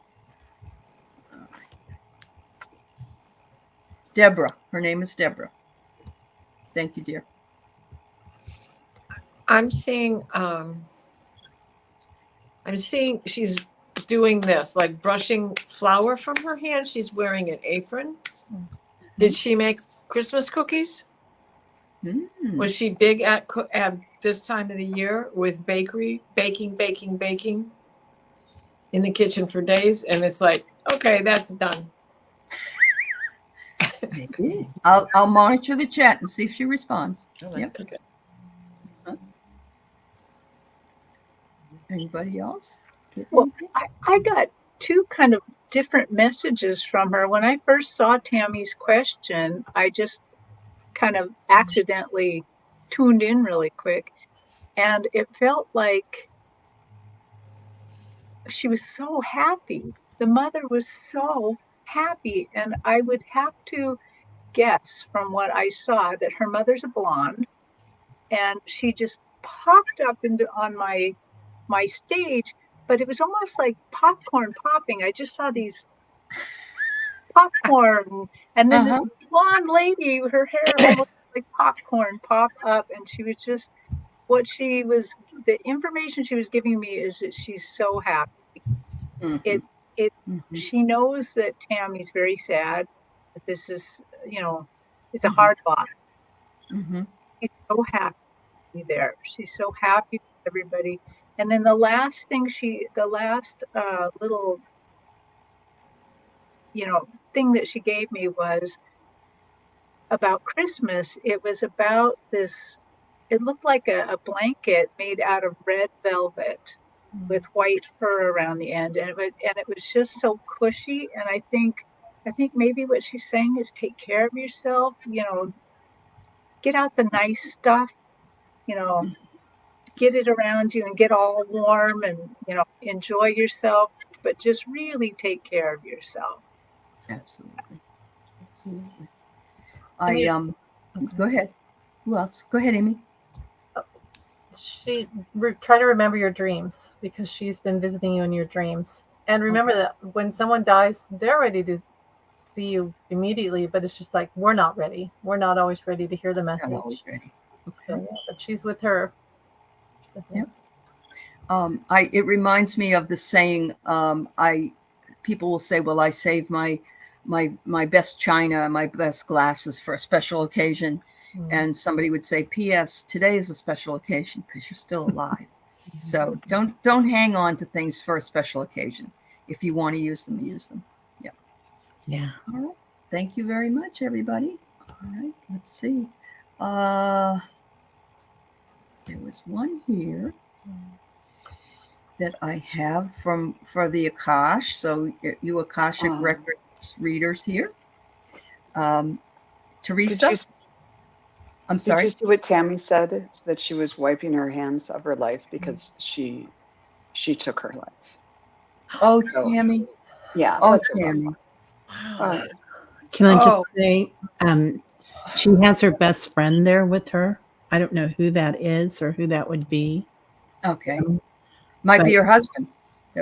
Deborah. Her name is Deborah. Thank you, dear. I'm seeing she's doing this, like brushing flour from her hand. She's wearing an apron. Did she make Christmas cookies? Was she big at this time of the year with baking in the kitchen for days? And it's like, okay, that's done. Maybe. I'll monitor the chat and see if she responds. Yep. Okay. Anybody else? Well, I got two kind of different messages from her. When I first saw Tammy's question, I just kind of accidentally tuned in really quick, and it felt like she was so happy. The mother was so happy, and I would have to guess from what I saw that her mother's a blonde, and she just popped up on my stage, but it was almost like popcorn popping. I just saw these popcorn, and then this blonde lady, her hair almost like popcorn, pop up, and she was just the information she was giving me is that she's so happy. She knows that Tammy's very sad, that this is, it's a hard lot. She's so happy to be there. She's so happy with everybody. And then the last little, thing that she gave me was about Christmas. It was about this, it looked like a blanket made out of red velvet with white fur around the end. And it was just so cushy. And I think maybe what she's saying is take care of yourself, get out the nice stuff, get it around you and get all warm and, enjoy yourself, but just really take care of yourself. Absolutely. Go ahead. Who else? Go ahead, Amy. Try to remember your dreams, because she's been visiting you in your dreams. And remember that when someone dies, they're ready to see you immediately, but it's just like, we're not ready. We're not always ready to hear the message. Not always ready. Okay. So, but she's with her. Yep. It reminds me of the saying, people will say, well, I save my best china, my best glasses for a special occasion. And somebody would say, P.S. today is a special occasion because you're still alive. So don't hang on to things for a special occasion. If you want to use them, use them. Yeah. Yeah. All right. Thank you very much, everybody. All right. Let's see. There was one here that I have for the Akash. So you Akashic Records readers here. Teresa. I'm sorry. Did you see what Tammy said? That she was wiping her hands of her life because she took her life. Oh, Tammy. Yeah. Oh, Tammy. Can I just say, she has her best friend there with her. I don't know who that is or who that would be. Okay. Might be your husband.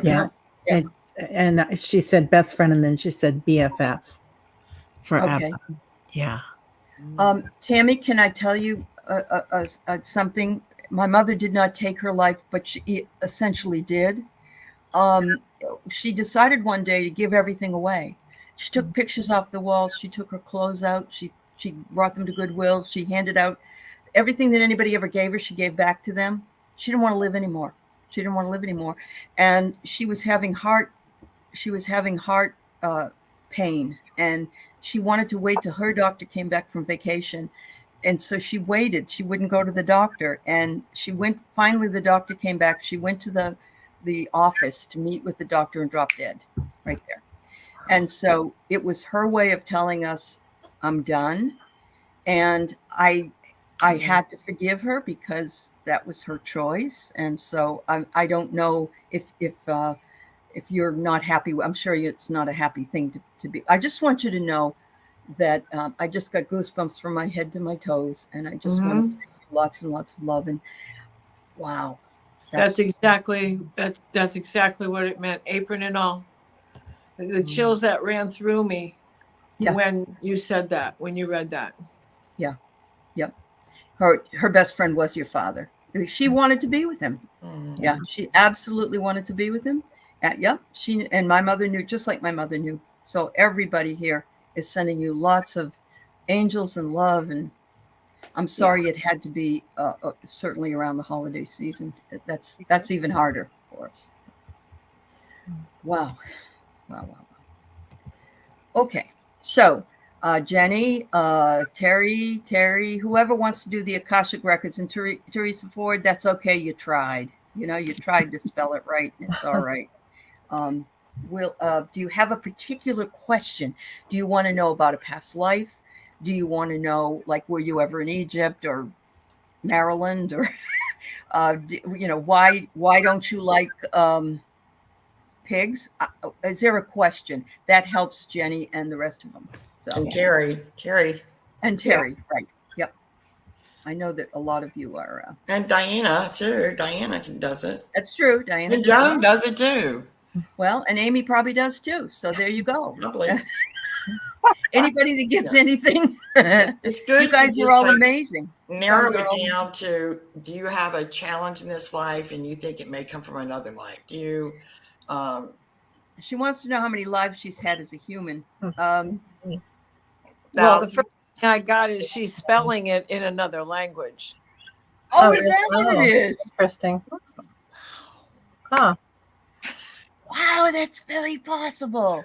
Yeah. And she said best friend, and then she said BFF forever. Okay. Yeah. Tammy, can I tell you something? My mother did not take her life, but she essentially did. She decided one day to give everything away. She took pictures off the walls. She took her clothes out. She brought them to Goodwill. She handed out everything that anybody ever gave her. She gave back to them. She didn't want to live anymore. And she was having heart pain, and she wanted to wait till her doctor came back from vacation. And so she waited. She wouldn't go to the doctor. And finally the doctor came back. She went to the office to meet with the doctor and dropped dead right there. And so it was her way of telling us, I'm done. And I had to forgive her because that was her choice. And so I don't know if you're not happy. I'm sure it's not a happy thing to be. I just want you to know that I just got goosebumps from my head to my toes. And I just want to say lots and lots of love. And wow. That's exactly what it meant. Apron and all. The chills that ran through me when you said that, when you read that. Yeah. Yep. Her best friend was your father. She wanted to be with him. Yeah. She absolutely wanted to be with him. Yep. She and my mother knew, just like my mother knew. So everybody here is sending you lots of angels and love. And I'm sorry it had to be certainly around the holiday season. That's even harder for us. Wow. Okay. So Jennie, Terri, whoever wants to do the Akashic Records, and Teresa Ford, that's okay. You tried. You tried to spell it right. It's all right. Do you have a particular question? Do you want to know about a past life? Do you want to know, like, were you ever in Egypt or Maryland, or why don't you like pigs? Is there a question that helps Jennie and the rest of them? So and Terri, right? Yep. I know that a lot of you are. And Diana too. Diana does it. That's true. Diana. And Joan does it too. Well, and Amy probably does too. So there you go. Probably. Anybody that gets anything, it's good. You guys are all amazing. Narrow it down to: do you have a challenge in this life, and you think it may come from another life? Do you? She wants to know how many lives she's had as a human. Well, the first thing I got is she's spelling it in another language. Oh, is that what it is? Interesting. Huh. Wow, that's very possible.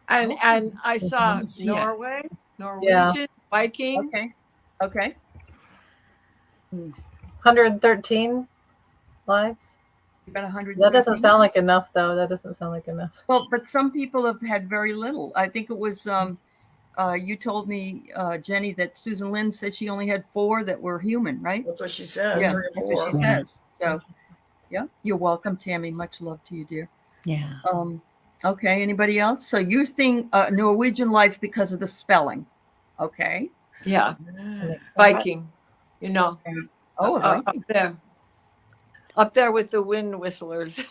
And I saw Norwegian, Viking. Okay. 113 lives. About 100. That doesn't sound like enough, though. That doesn't sound like enough. Well, but some people have had very little. I think it was you told me, Jennie, that Susan Lynn said she only had 4 that were human, right? That's what she says. Yeah, that's what she says. So, yeah, you're welcome, Tammy. Much love to you, dear. Yeah. Okay. Anybody else? So you think Norwegian life because of the spelling? Okay. Yeah. Viking. Up there with the wind whistlers.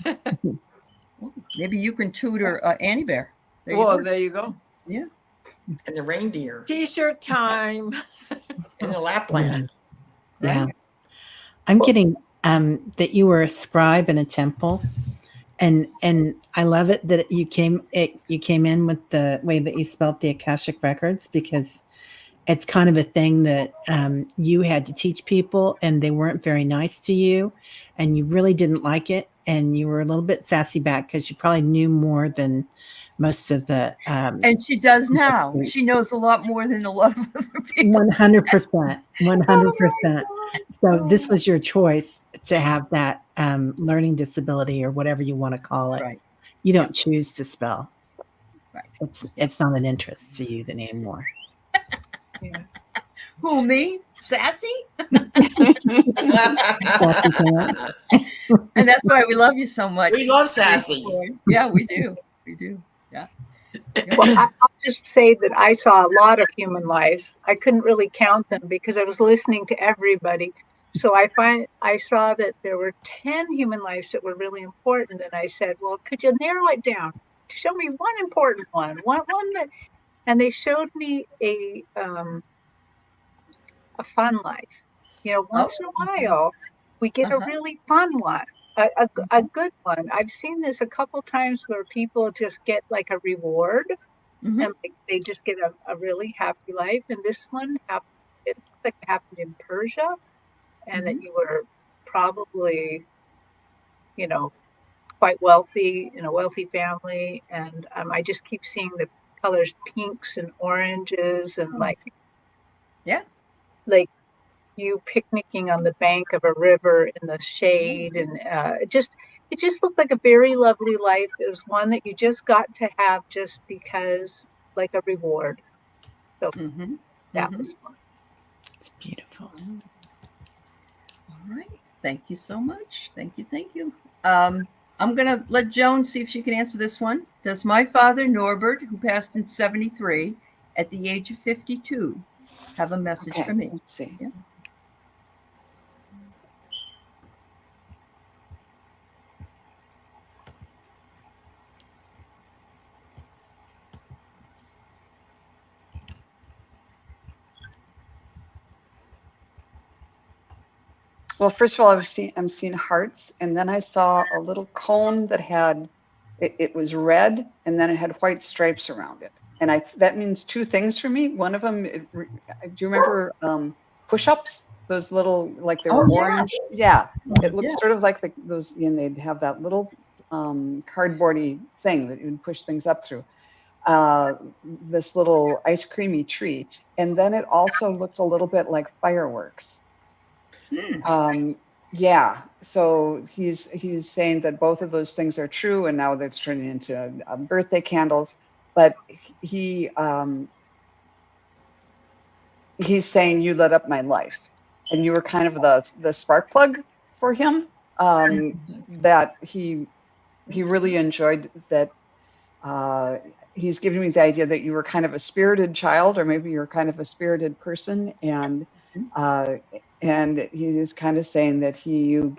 Maybe you can tutor Annie Bear. There you go. Yeah. And the reindeer. T-shirt time. In the Lapland. Yeah. I'm getting that you were a scribe in a temple. And I love it that you came in with the way that you spelled the Akashic Records, because it's kind of a thing that you had to teach people, and they weren't very nice to you, and you really didn't like it, and you were a little bit sassy back because you probably knew more than most of the. And she does now. She knows a lot more than a lot of other people. 100%. 100%. So this was your choice to have that learning disability, or whatever you want to call it. Right. You don't choose to spell. Right. It's not an interest to you anymore. Yeah. Who, me? Sassy? And that's why we love you so much. We love sassy. Yeah, we do. We do. Yeah. Well, I'll just say that I saw a lot of human lives. I couldn't really count them because I was listening to everybody. So I saw that there were 10 human lives that were really important. And I said, well, could you narrow it down? Show me one important one. One that, and they showed me a a fun life. You know, once in a while, we get a really fun one, a good one. I've seen this a couple times where people just get like a reward and like they just get a really happy life. And this one happened, it looks like it happened in Persia, and that you were probably, you know, quite wealthy in a wealthy family. And I just keep seeing the colors pinks and oranges and like you picnicking on the bank of a river in the shade, and it just looked like a very lovely life. It was one that you just got to have just because, like a reward. So that was fun. It's beautiful. All right. Thank you so much. Thank you. I'm going to let Joan see if she can answer this one. Does my father, Norbert, who passed in 1973, at the age of 52, have a message for me? Let's see. Yeah. Well, first of all, I'm seeing hearts, and then I saw a little cone that had, it was red, and then it had white stripes around it. And that means two things for me. One of them, do you remember push-ups? Those little, like they were orange. Yeah, it looks sort of like those, and they'd have that little cardboardy thing that you would push things up through. This little ice creamy treat, and then it also looked a little bit like fireworks. So he's saying that both of those things are true, and now that's turning into birthday candles. But he's saying you lit up my life, and you were kind of the spark plug for him. That he really enjoyed that. He's giving me the idea that you were kind of a spirited child, or maybe you're kind of a spirited person, and he is kind of saying that you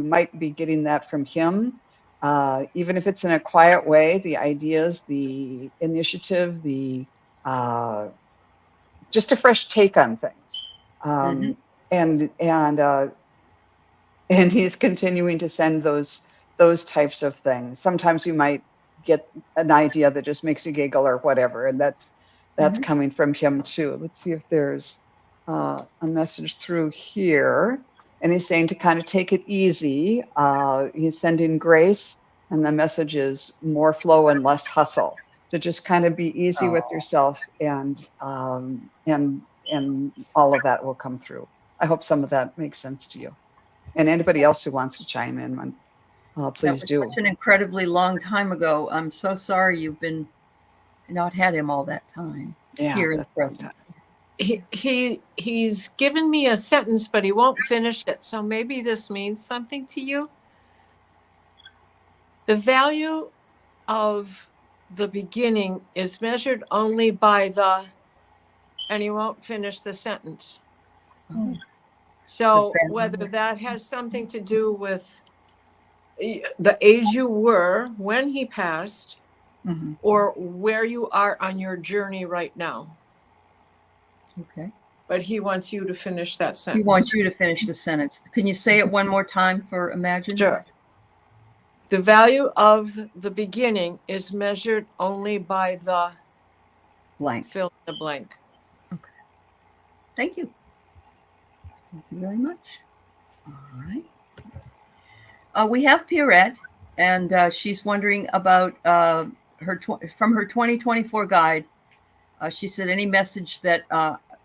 might be getting that from him, even if it's in a quiet way. The ideas, the initiative, just a fresh take on things, and he's continuing to send those types of things. Sometimes you might get an idea that just makes you giggle or whatever, and that's coming from him too. Let's see if there's a message through here, and he's saying to kind of take it easy. He's sending grace, and the message is more flow and less hustle, to just kind of be easy with yourself, and all of that will come through. I hope some of that makes sense to you, and anybody else who wants to chime in, please do. That was such an incredibly long time ago. I'm so sorry you've been not had him all that time here in the present. He's given me a sentence, but he won't finish it. So maybe this means something to you. The value of the beginning is measured only by and he won't finish the sentence. So whether that has something to do with the age you were when he passed, or where you are on your journey right now. Okay. But he wants you to finish that sentence. He wants you to finish the sentence. Can you say it one more time for Imagine? Sure. The value of the beginning is measured only by the blank. Fill in the blank. Okay. Thank you. Thank you very much. All right. We have Pierrette, and she's wondering about from her 2024 guide. She said, any message that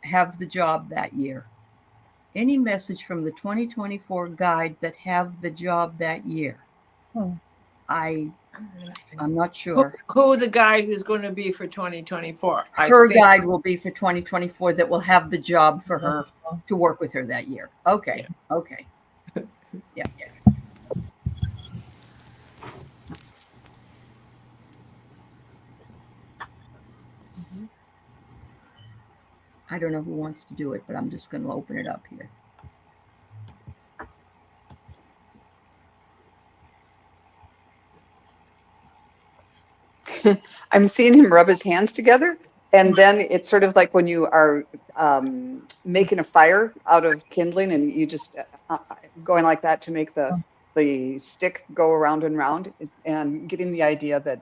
have the job that year? Any message from the 2024 guide that have the job that year? I'm not sure. Who the guide is going to be for 2024. Her guide will be for 2024 that will have the job for her to work with her that year. Okay. Yeah. Okay. Yeah. I don't know who wants to do it, but I'm just going to open it up here. I'm seeing him rub his hands together, And then it's sort of like when you are making a fire out of kindling, and you just going like that to make the stick go around and round, and getting the idea that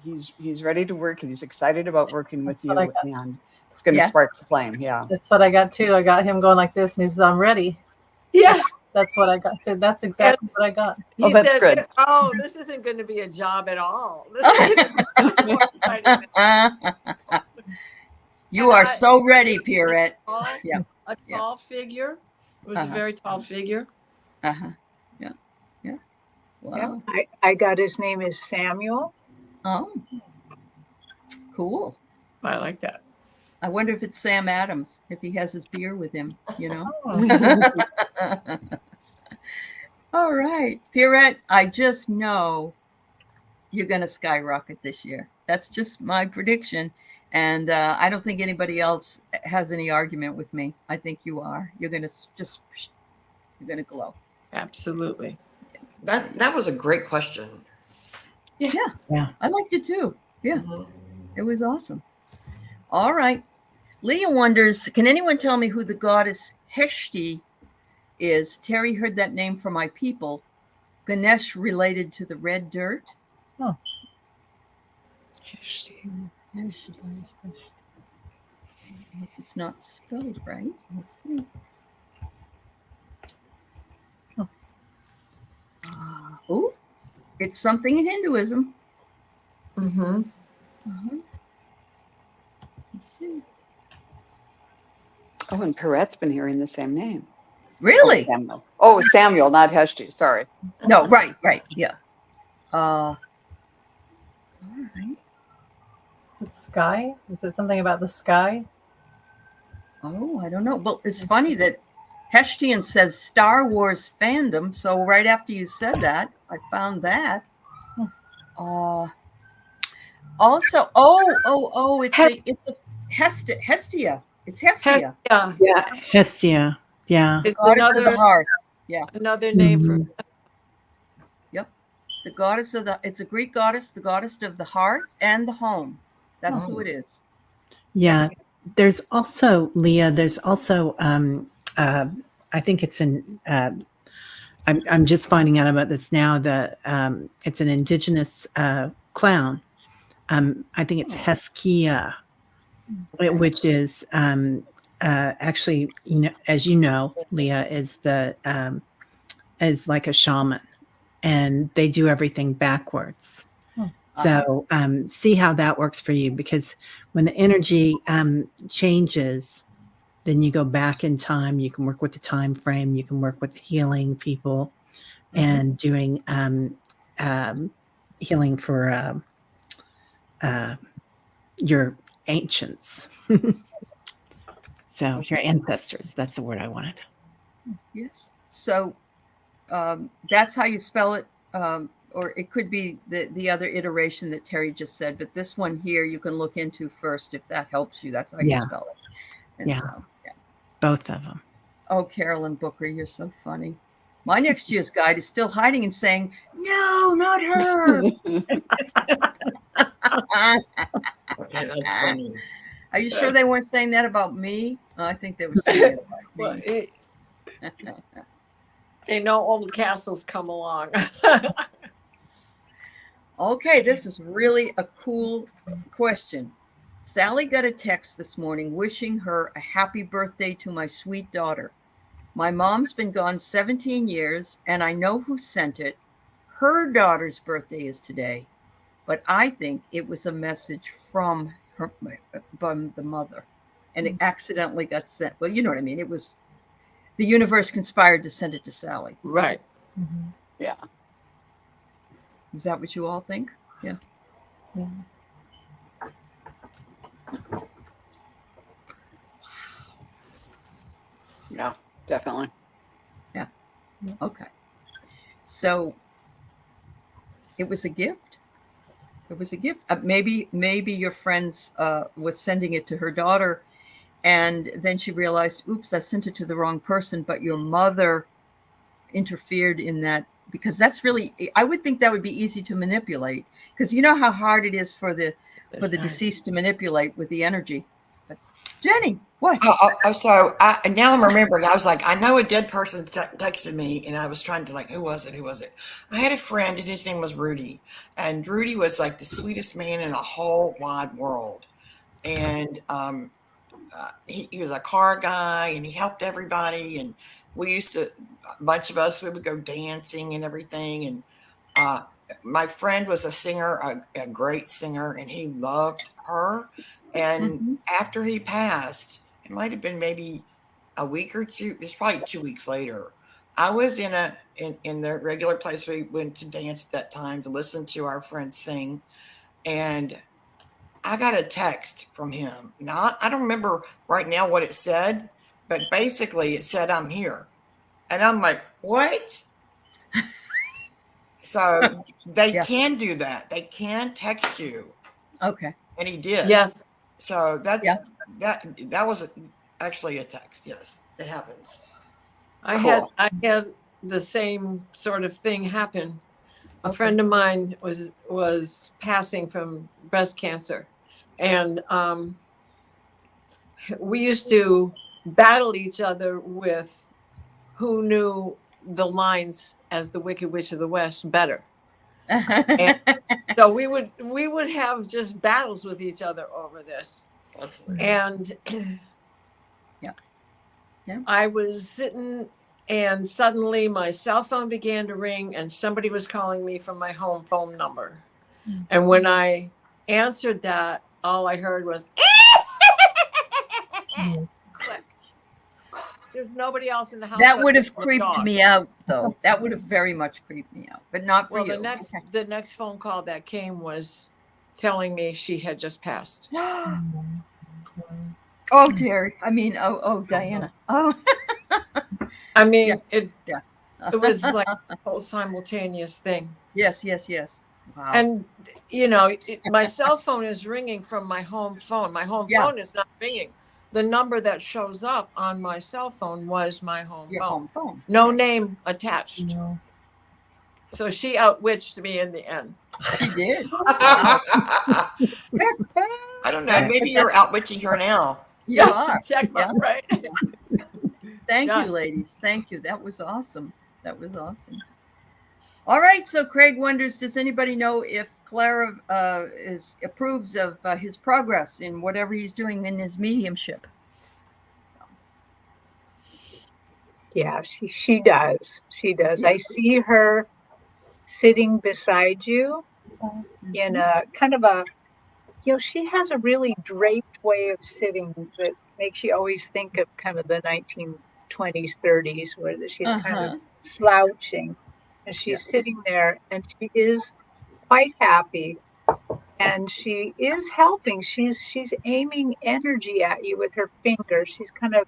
he's ready to work and he's excited about working with you, and it's going to spark the flame. Yeah, that's what I got too. I got him going like this, and he says, "I'm ready." Yeah. That's what I got. So that's exactly what I got. Oh, that's good. Oh, this isn't going to be a job at all. You are so ready, Pierrette. Yeah. A tall figure. It was a very tall figure. Yeah. Yeah. Wow. Yeah. I got his name is Samuel. Oh. Cool. I like that. I wonder if it's Sam Adams, if he has his beer with him, you know? All right. Pierrette, I just know you're going to skyrocket this year. That's just my prediction. And I don't think anybody else has any argument with me. I think you are. You're going to glow. Absolutely. That was a great question. Yeah. I liked it too. Yeah. It was awesome. All right. Leah wonders, can anyone tell me who the goddess Heshti is? Teri heard that name from my people. Ganesh related to the red dirt. Oh. Heshti. Unless it's not spelled right. Let's see. Oh, it's something in Hinduism. Let's see. Oh, and Pierrette's been hearing the same name. Really? Samuel, not Heshti. Sorry. No, right. Yeah. All right. Is it sky? Is it something about the sky? Oh, I don't know. Well, it's funny that Heshtian says Star Wars fandom. So right after you said that, I found that. Also, it's a Hestia. It's Hestia. Yeah, Hestia. Yeah. It's Goddess of the hearth. Yeah. Another name for. Yep. The goddess of it's a Greek goddess, the goddess of the hearth and the home. That's who it is. Yeah. There's also, Leah, I think it's I'm just finding out about this now, that it's an indigenous clown. I think it's Heskia, which is actually, as you know, Leah, is like a shaman, and they do everything backwards. So see how that works for you, because when the energy changes, then you go back in time. You can work with the time frame. You can work with healing people and doing healing for your ancients. So your ancestors, that's the word I wanted. Yes. So that's how you spell it. Or it could be the other iteration that Teri just said, but this one here you can look into first if that helps you. That's how you spell it. And so, both of them. Oh, Carolyn Booker, you're so funny. My next year's guide is still hiding and saying, "No, not her." Okay, that's funny. Are you sure they weren't saying that about me? I think they were saying it about me. Ain't no old castles come along. Okay, this is really a cool question. Sally got a text this morning wishing her a happy birthday to my sweet daughter. My mom's been gone 17 years, and I know who sent it. Her daughter's birthday is today, but I think it was a message from the mother, and it accidentally got sent. Well, you know what I mean. It was the universe conspired to send it to Sally. Right. Yeah. Is that what you all think? Yeah. Yeah, definitely. Yeah. Okay. So it was a gift. It was a gift. Maybe your friends was sending it to her daughter, and then she realized, oops, I sent it to the wrong person, but your mother interfered in that, because that's really, I would think that would be easy to manipulate, because you know how hard it is for the for the deceased to manipulate with the energy. But Jennie, what? So now I'm remembering. I was like, I know a dead person texted me, and I was trying to like, who was it? Who was it? I had a friend, and his name was Rudy, and Rudy was like the sweetest man in the whole wide world, and he was a car guy, and he helped everybody, and we used to, a bunch of us, we would go dancing and everything, and my friend was a singer, a great singer, and he loved her. And after he passed, it might have been maybe a week or two, it's probably 2 weeks later, I was in the regular place we went to dance at that time to listen to our friends sing, and I got a text from him. Now, I don't remember right now what it said, but basically it said, I'm here. And I'm like, what? So they can do that. They can text you. Okay. And he did. Yes. So that was actually a text. Yes, it happens. I had the same sort of thing happen. A friend of mine was passing from breast cancer, and we used to battle each other with who knew the lines as the Wicked Witch of the West better. And so we would have just battles with each other over this. And I was sitting, and suddenly my cell phone began to ring, and somebody was calling me from my home phone number. And when I answered that, all I heard was click. There's nobody else in the house. That would have creeped me out, though. That would have very much creeped me out, but not for you. The next phone call that came was telling me she had just passed. Oh, Terri. I mean, Diana. Oh. I mean, it was like a whole simultaneous thing. Yes. Wow. And, my cell phone is ringing from my home phone. My home phone is not ringing. The number that shows up on my cell phone was my home phone. No name attached. No. So she outwitched me in the end. She did. I don't know. Maybe you're outwitching her now. You are. Right. Thank you, ladies. Thank you. That was awesome. All right. So Craig wonders, does anybody know if Clara approves of his progress in whatever he's doing in his mediumship? Yeah, she does. She does. I see her sitting beside you in a kind of a, she has a really draped way of sitting that makes you always think of kind of the 1920s, 30s, where she's kind of slouching, and she's sitting there, and she is quite happy, and she is helping. She's aiming energy at you with her fingers. She's kind of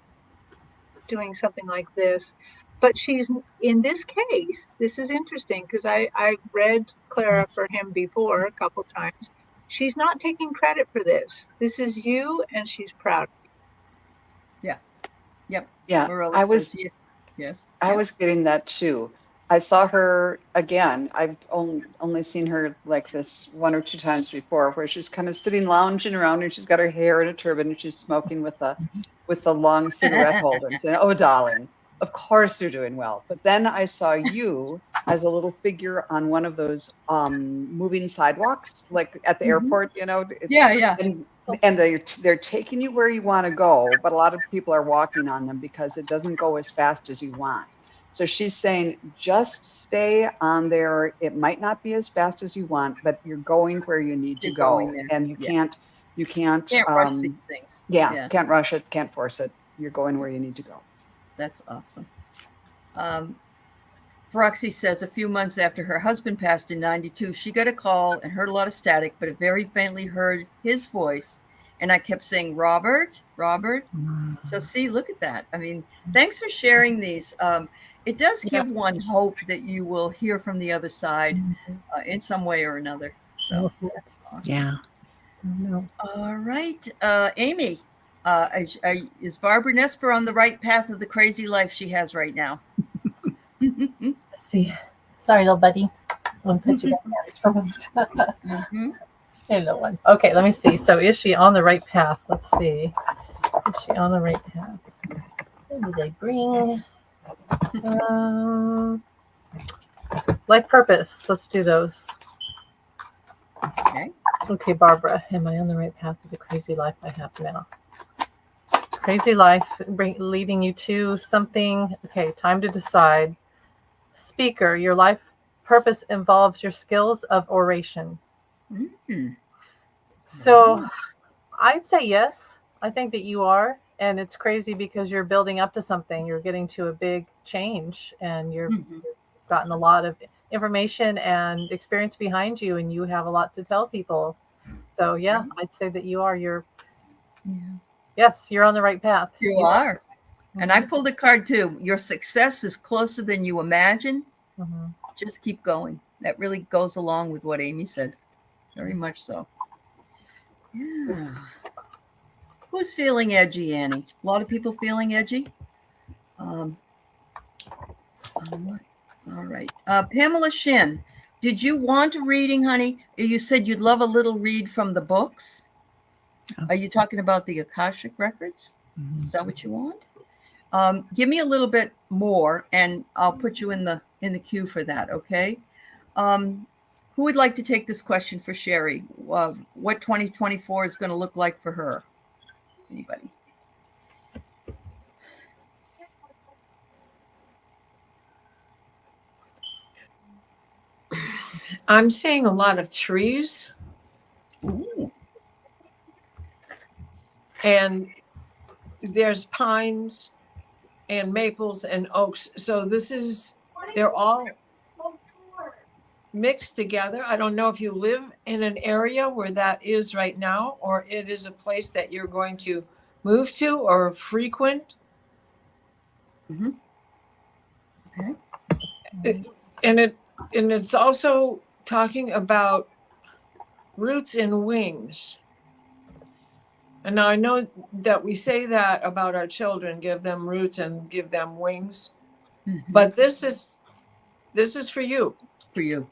doing something like this, but she's, in this case, this is interesting because I read Clara for him before a couple times. She's not taking credit for this. This is you, and she's proud of you. Yeah. I was getting that too. I saw her again. I've only seen her like this one or two times before, where she's kind of sitting lounging around, and she's got her hair in a turban, and she's smoking with the long cigarette holder, and saying, "Oh, darling, of course you're doing well." But then I saw you as a little figure on one of those moving sidewalks, like at the airport, And they're taking you where you want to go, but a lot of people are walking on them because it doesn't go as fast as you want. So she's saying, just stay on there. It might not be as fast as you want, but you're going where you need to go, and you can't rush these things. Can't rush it, can't force it. You're going where you need to go. That's awesome. Froxy says a few months after her husband passed in 92, she got a call and heard a lot of static, but it very faintly heard his voice. And I kept saying, Robert. So see, look at that. I mean, thanks for sharing these. It does give one hope that you will hear from the other side in some way or another. So that's awesome. Yeah. All right. Amy, is Barbara Nesper on the right path of the crazy life she has right now? Let's see. Sorry, little buddy. I'm going to put you back down for a moment. Hello, one. Okay, let me see. So is she on the right path? Let's see. Is she on the right path? What did I bring? Life purpose. Let's do those. Okay. Okay, Barbara, am I on the right path with the crazy life I have now? Crazy life leading you to something. Okay, time to decide. Speaker, your life purpose involves your skills of oration. Mm-hmm. So I'd say yes. I think that you are. And it's crazy because you're building up to something. You're getting to a big change and you've gotten a lot of information and experience behind you, and you have a lot to tell people. So yeah, I'd say that you are. Yes, you're on the right path. You are. And I pulled a card too. Your success is closer than you imagine. Mm-hmm. Just keep going. That really goes along with what Amy said. Very much so. Yeah. Who's feeling edgy, Annie? A lot of people feeling edgy. All right. Pamela Shin, did you want a reading, honey? You said you'd love a little read from the books. Are you talking about the Akashic records? Is that what you want? Give me a little bit more, and I'll put you in the queue for that. Okay. Who would like to take this question for Sherry? What 2024 is going to look like for her? Anybody? I'm seeing a lot of trees. Ooh. And there's pines and maples and oaks. So they're all mixed together. I don't know if you live in an area where that is right now, or it is a place that you're going to move to or frequent. Mm-hmm. Okay. And it's also talking about roots and wings. And now I know that we say that about our children, give them roots and give them wings. Mm-hmm. But this is for you. For you.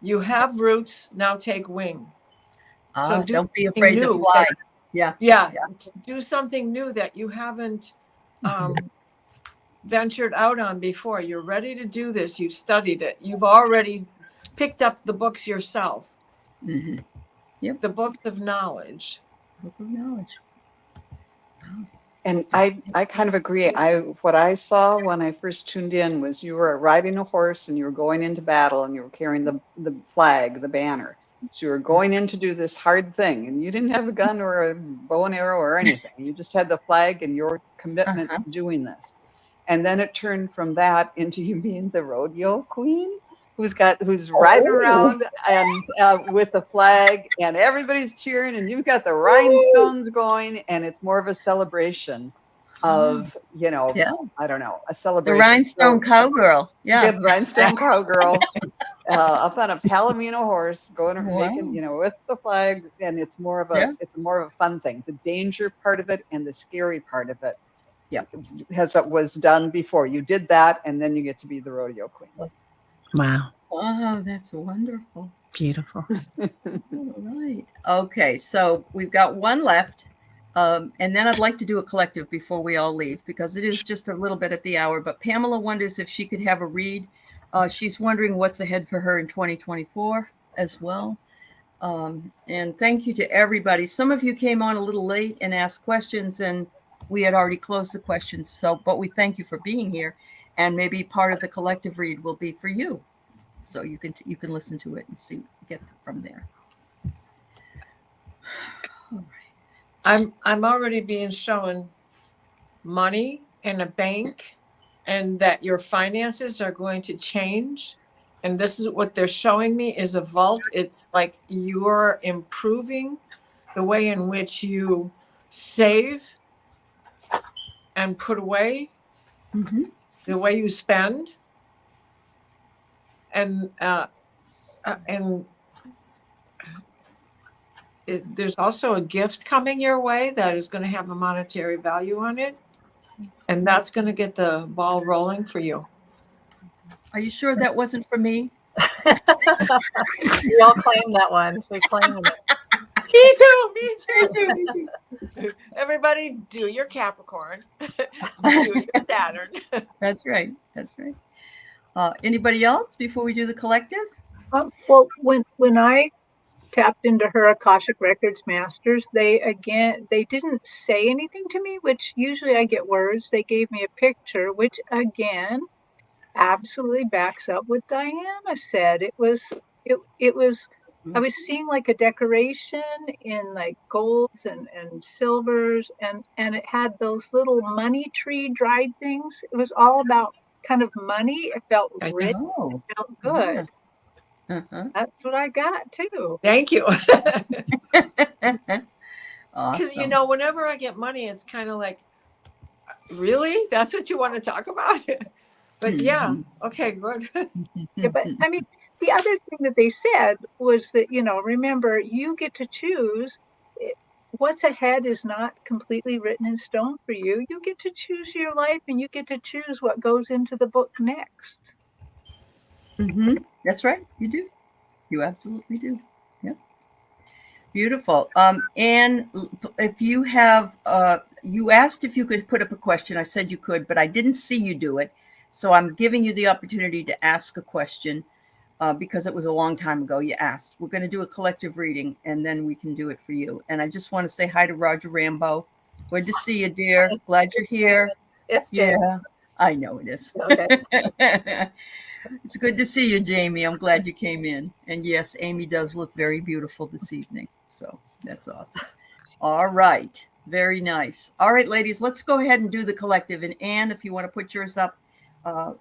You have roots, now take wing. So don't be afraid to fly. Yeah. Do something new that you haven't ventured out on before. You're ready to do this. You've studied it. You've already picked up the books yourself. Mm-hmm. Yep. The books of knowledge. Book of knowledge. And I kind of agree. What I saw when I first tuned in was you were riding a horse and you were going into battle and you were carrying the flag, the banner. So you were going in to do this hard thing, and you didn't have a gun or a bow and arrow or anything. You just had the flag and your commitment to doing this. And then it turned from that into you being the rodeo queen who's riding around and with the flag, and everybody's cheering, and you've got the rhinestones going, and it's more of a celebration of, I don't know, a celebration. The rhinestone cowgirl. Yeah. The rhinestone cowgirl up on a Palomino horse going making, with the flag, and it's more of a fun thing. The danger part of it and the scary part of it. Yeah. Was done before. You did that, and then you get to be the rodeo queen. Wow. Oh, that's wonderful. Beautiful. All right. Okay, so we've got one left. And then I'd like to do a collective before we all leave, because it is just a little bit at the hour. But Pamela wonders if she could have a read. She's wondering what's ahead for her in 2024 as well. And thank you to everybody. Some of you came on a little late and asked questions, and we had already closed the questions. But we thank you for being here. And maybe part of the collective read will be for you, so you can listen to it and get from there. All right. I'm already being shown money in a bank, and that your finances are going to change. And this is what they're showing me is a vault. It's like you're improving the way in which you save and put away. Mm-hmm. The way you spend, and there's also a gift coming your way that is going to have a monetary value on it, and that's going to get the ball rolling for you. Are you sure that wasn't for me? We all claim that one. We claim it. Me too. Everybody do your Capricorn. Do your Saturn. That's right. That's right. Anybody else before we do the collective? Well, when I tapped into her Akashic Records Masters, they didn't say anything to me, which usually I get words. They gave me a picture, which again absolutely backs up what Diana said. It was I was seeing like a decoration in like golds and silvers, and it had those little money tree dried things. It was all about kind of money. It felt rich. Oh, It felt good. yeah. Uh-huh. That's what I got too. Thank you. Awesome. Because whenever I get money, it's kind of like, really? That's what you want to talk about? But yeah, okay, good. Yeah, but I mean, the other thing that they said was that, remember, you get to choose. What's ahead is not completely written in stone for you. You get to choose your life, and you get to choose what goes into the book next. That's right. You do. You absolutely do. Yeah. Beautiful. Anne, if you have, you asked if you could put up a question. I said you could, but I didn't see you do it. So I'm giving you the opportunity to ask a question because it was a long time ago you asked. We're going to do a collective reading, and then we can do it for you. And I just want to say hi to Roger Rambo. Good to see you, dear. Glad you're here. It's Jamie. Yeah, I know it is. Okay. It's good to see you, Jamie. I'm glad you came in. And yes, Amy does look very beautiful this evening. So that's awesome. All right. Very nice. All right, ladies, let's go ahead and do the collective. And Anne, if you want to put yours up,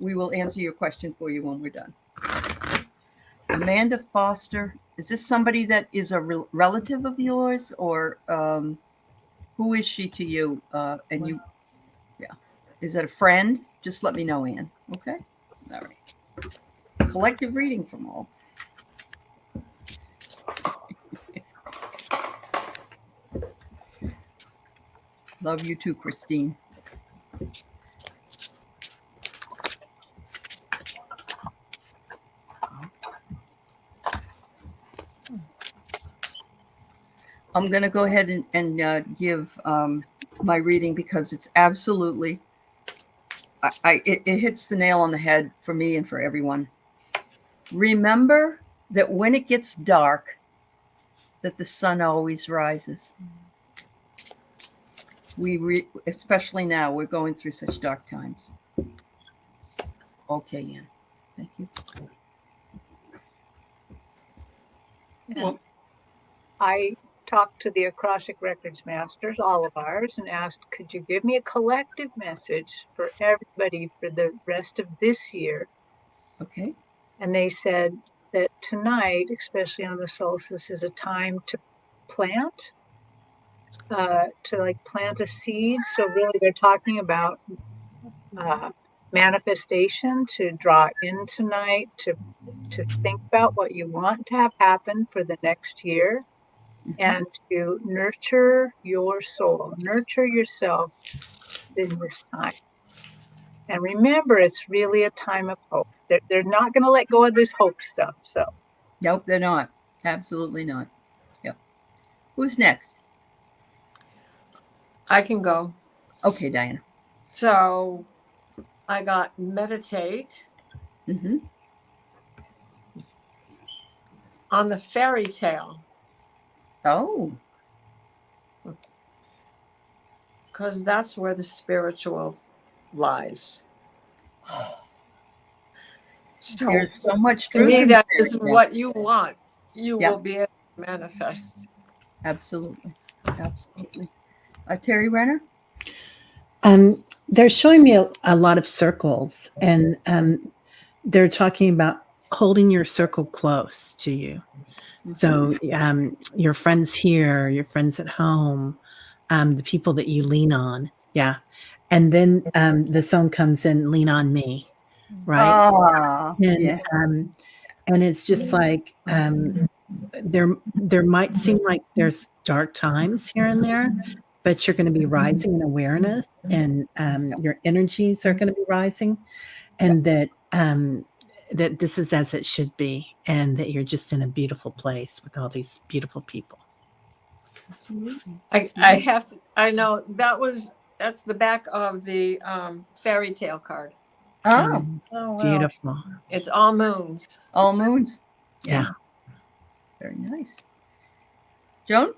we will answer your question for you when we're done. Amanda Foster, is this somebody that is a relative of yours, or who is she to you? And you, yeah. Is it a friend? Just let me know, Anne. Okay. All right. Collective reading from all. Love you too, Christine. I'm going to go ahead and give my reading because it's absolutely, it hits the nail on the head for me and for everyone. Remember that when it gets dark, that the sun always rises. Especially now, we're going through such dark times. Okay, Anne. Thank you. Well, I talked to the Akashic Records Masters, all of ours, and asked, could you give me a collective message for everybody for the rest of this year? Okay. And they said that tonight, especially on the solstice, is a time to plant, to plant a seed. So really they're talking about manifestation, to draw in tonight, to think about what you want to have happen for the next year, and to nurture your soul, nurture yourself in this time. And remember, it's really a time of hope. They're not going to let go of this hope stuff. So, nope, they're not. Absolutely not. Yep. Who's next? I can go. Okay, Diana. So I got meditate on the fairy tale. Oh. Because that's where the spiritual lies. So there's so much to truth. me, that is what you want. You will be able to manifest. Absolutely. Absolutely. Terry Renner? They're showing me a lot of circles, and they're talking about holding your circle close to you. So your friends here, your friends at home, the people that you lean on. Yeah. And then the song comes in, Lean on Me. Right. Oh, and it's just like there might seem like there's dark times here and there, but you're going to be rising in awareness, and your energies are going to be rising, and that this is as it should be, and that you're just in a beautiful place with all these beautiful people. Absolutely. I have to, I know that's the back of the fairy tale card. Oh, wow. Beautiful. It's all moons. All moons. Yeah. Very nice. Joan?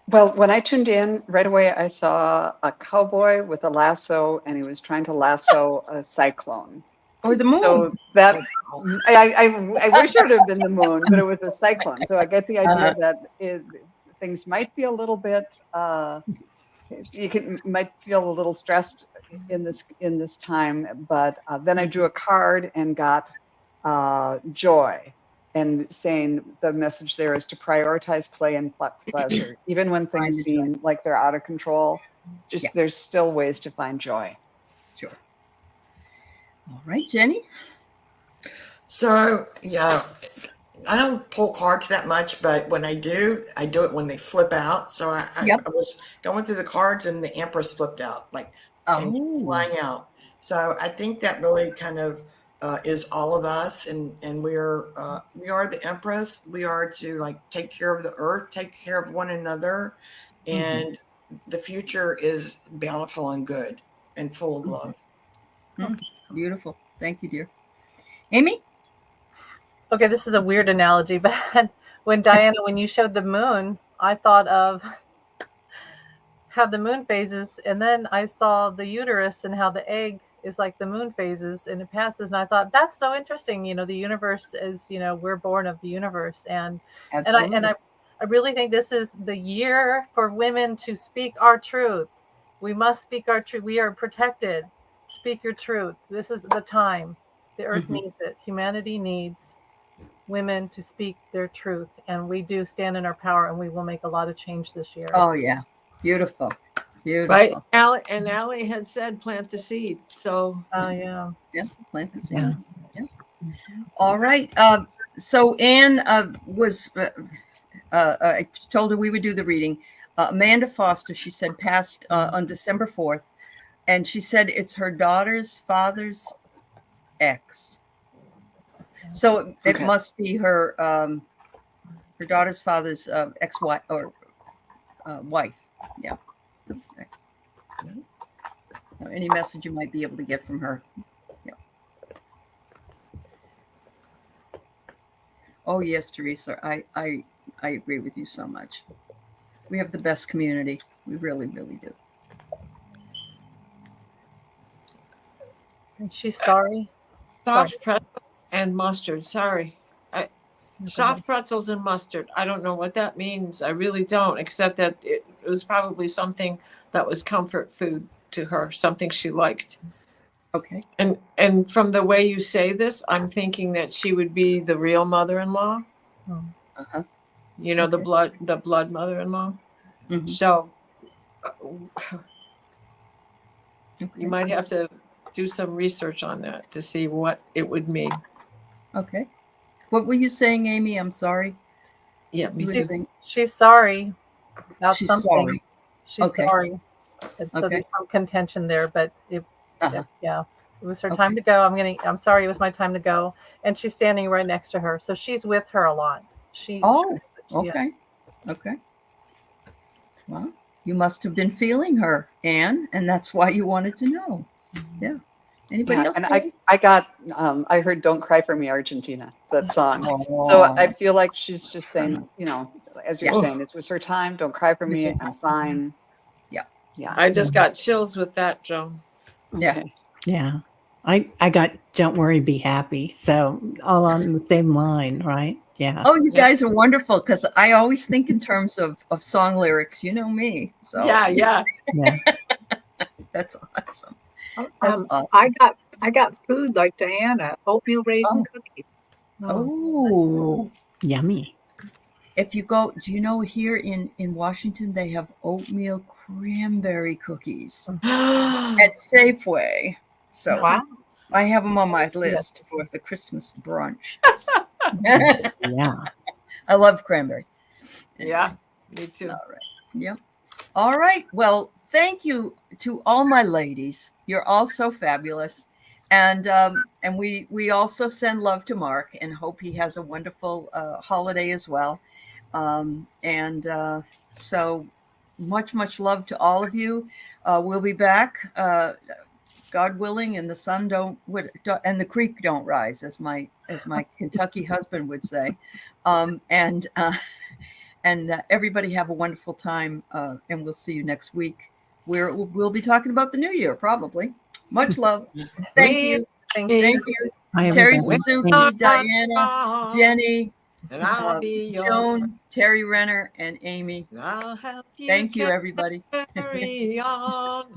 Well, when I tuned in, right away I saw a cowboy with a lasso, and he was trying to lasso a cyclone. Or the moon. So that I wish it would have been the moon, but it was a cyclone. So I get the idea that things might be a little bit. Might feel a little stressed in this time, but then I drew a card and got joy, and saying the message there is to prioritize play and pleasure, even when things seem like they're out of control. There's still ways to find joy. Sure. All right, Jennie. So yeah, I don't pull cards that much, but when I do it when they flip out. So I was going through the cards and the Empress flipped out, like flying out. So I think that really kind of is all of us, and we are the Empress. We are to like take care of the earth, take care of one another, and the future is bountiful and good and full of love. Beautiful. Thank you, dear. Amy? Okay, this is a weird analogy, but when you showed the moon, I thought of how the moon phases, and then I saw the uterus and how the egg is like the moon phases and it passes, and I thought that's so interesting. The universe is, we're born of the universe, and I really think this is the year for women to speak our truth. We must speak our truth. We are protected. Speak your truth. This is the time. The earth needs it. Humanity needs women to speak their truth, and we do stand in our power, and we will make a lot of change this year. Oh yeah, beautiful. Right. Aley had said plant the seed. So yeah, plant the seed. Yeah. All right. So Anne was I told her we would do the reading. Amanda Foster, she said, passed on December 4th, and she said it's her daughter's father's ex. So it must be her daughter's father's ex-wife or wife. Yeah. Any message you might be able to get from her. Yeah. Oh yes, Teresa. I agree with you so much. We have the best community. We really, really do. And she's sorry. Soft pretzel and mustard. Sorry. Soft pretzels and mustard. I don't know what that means. I really don't, except that it was probably something that was comfort food to her, something she liked. Okay. And from the way you say this, I'm thinking that she would be the real mother-in-law. Uh-huh. The blood mother-in-law. Mm-hmm. So you might have to do some research on that to see what it would mean. Okay. What were you saying, Amy? I'm sorry. Yeah, me too. She's sorry about She's something. sorry. She's sorry. And so there's some contention there, but it was her time to go. I'm sorry, it was my time to go. And she's standing right next to her. So she's with her a lot. Okay. Well, you must have been feeling her, Anne, and that's why you wanted to know. Yeah. Anybody else? And I heard "Don't Cry for Me, Argentina," that song. So I feel like she's just saying, as you're saying, it was her time. Don't cry for me. I'm fine. Yeah. I just got chills with that, Joan. Yeah. Yeah. I got "Don't Worry, Be Happy." So all on the same line, right? Yeah. Oh, you guys are wonderful, because I always think in terms of song lyrics. You know me. So yeah. That's awesome. Awesome. I got food like Diana, oatmeal raisin cookies. Oh, yummy. If you go, do you know here in Washington, they have oatmeal cranberry cookies at Safeway. So wow. I have them on my list for the Christmas brunch. Yeah. I love cranberry. Yeah, me too. All right. Yep. All right. Well, thank you to all my ladies. You're all so fabulous. And we also send love to Mark and hope he has a wonderful holiday as well. So much love to all of you. We'll be back, God willing, and the sun and the creek don't rise, as my Kentucky husband would say. And everybody have a wonderful time, and we'll see you next week. We'll be talking about the new year, probably. Much love. Thank you. Thank you. Thank you. Bye, Terri, everybody. Suzuki, Diana, Jennie, and I'll be your Joan, Terri Renner, and Amy. I'll help you. Thank you, everybody. Carry on.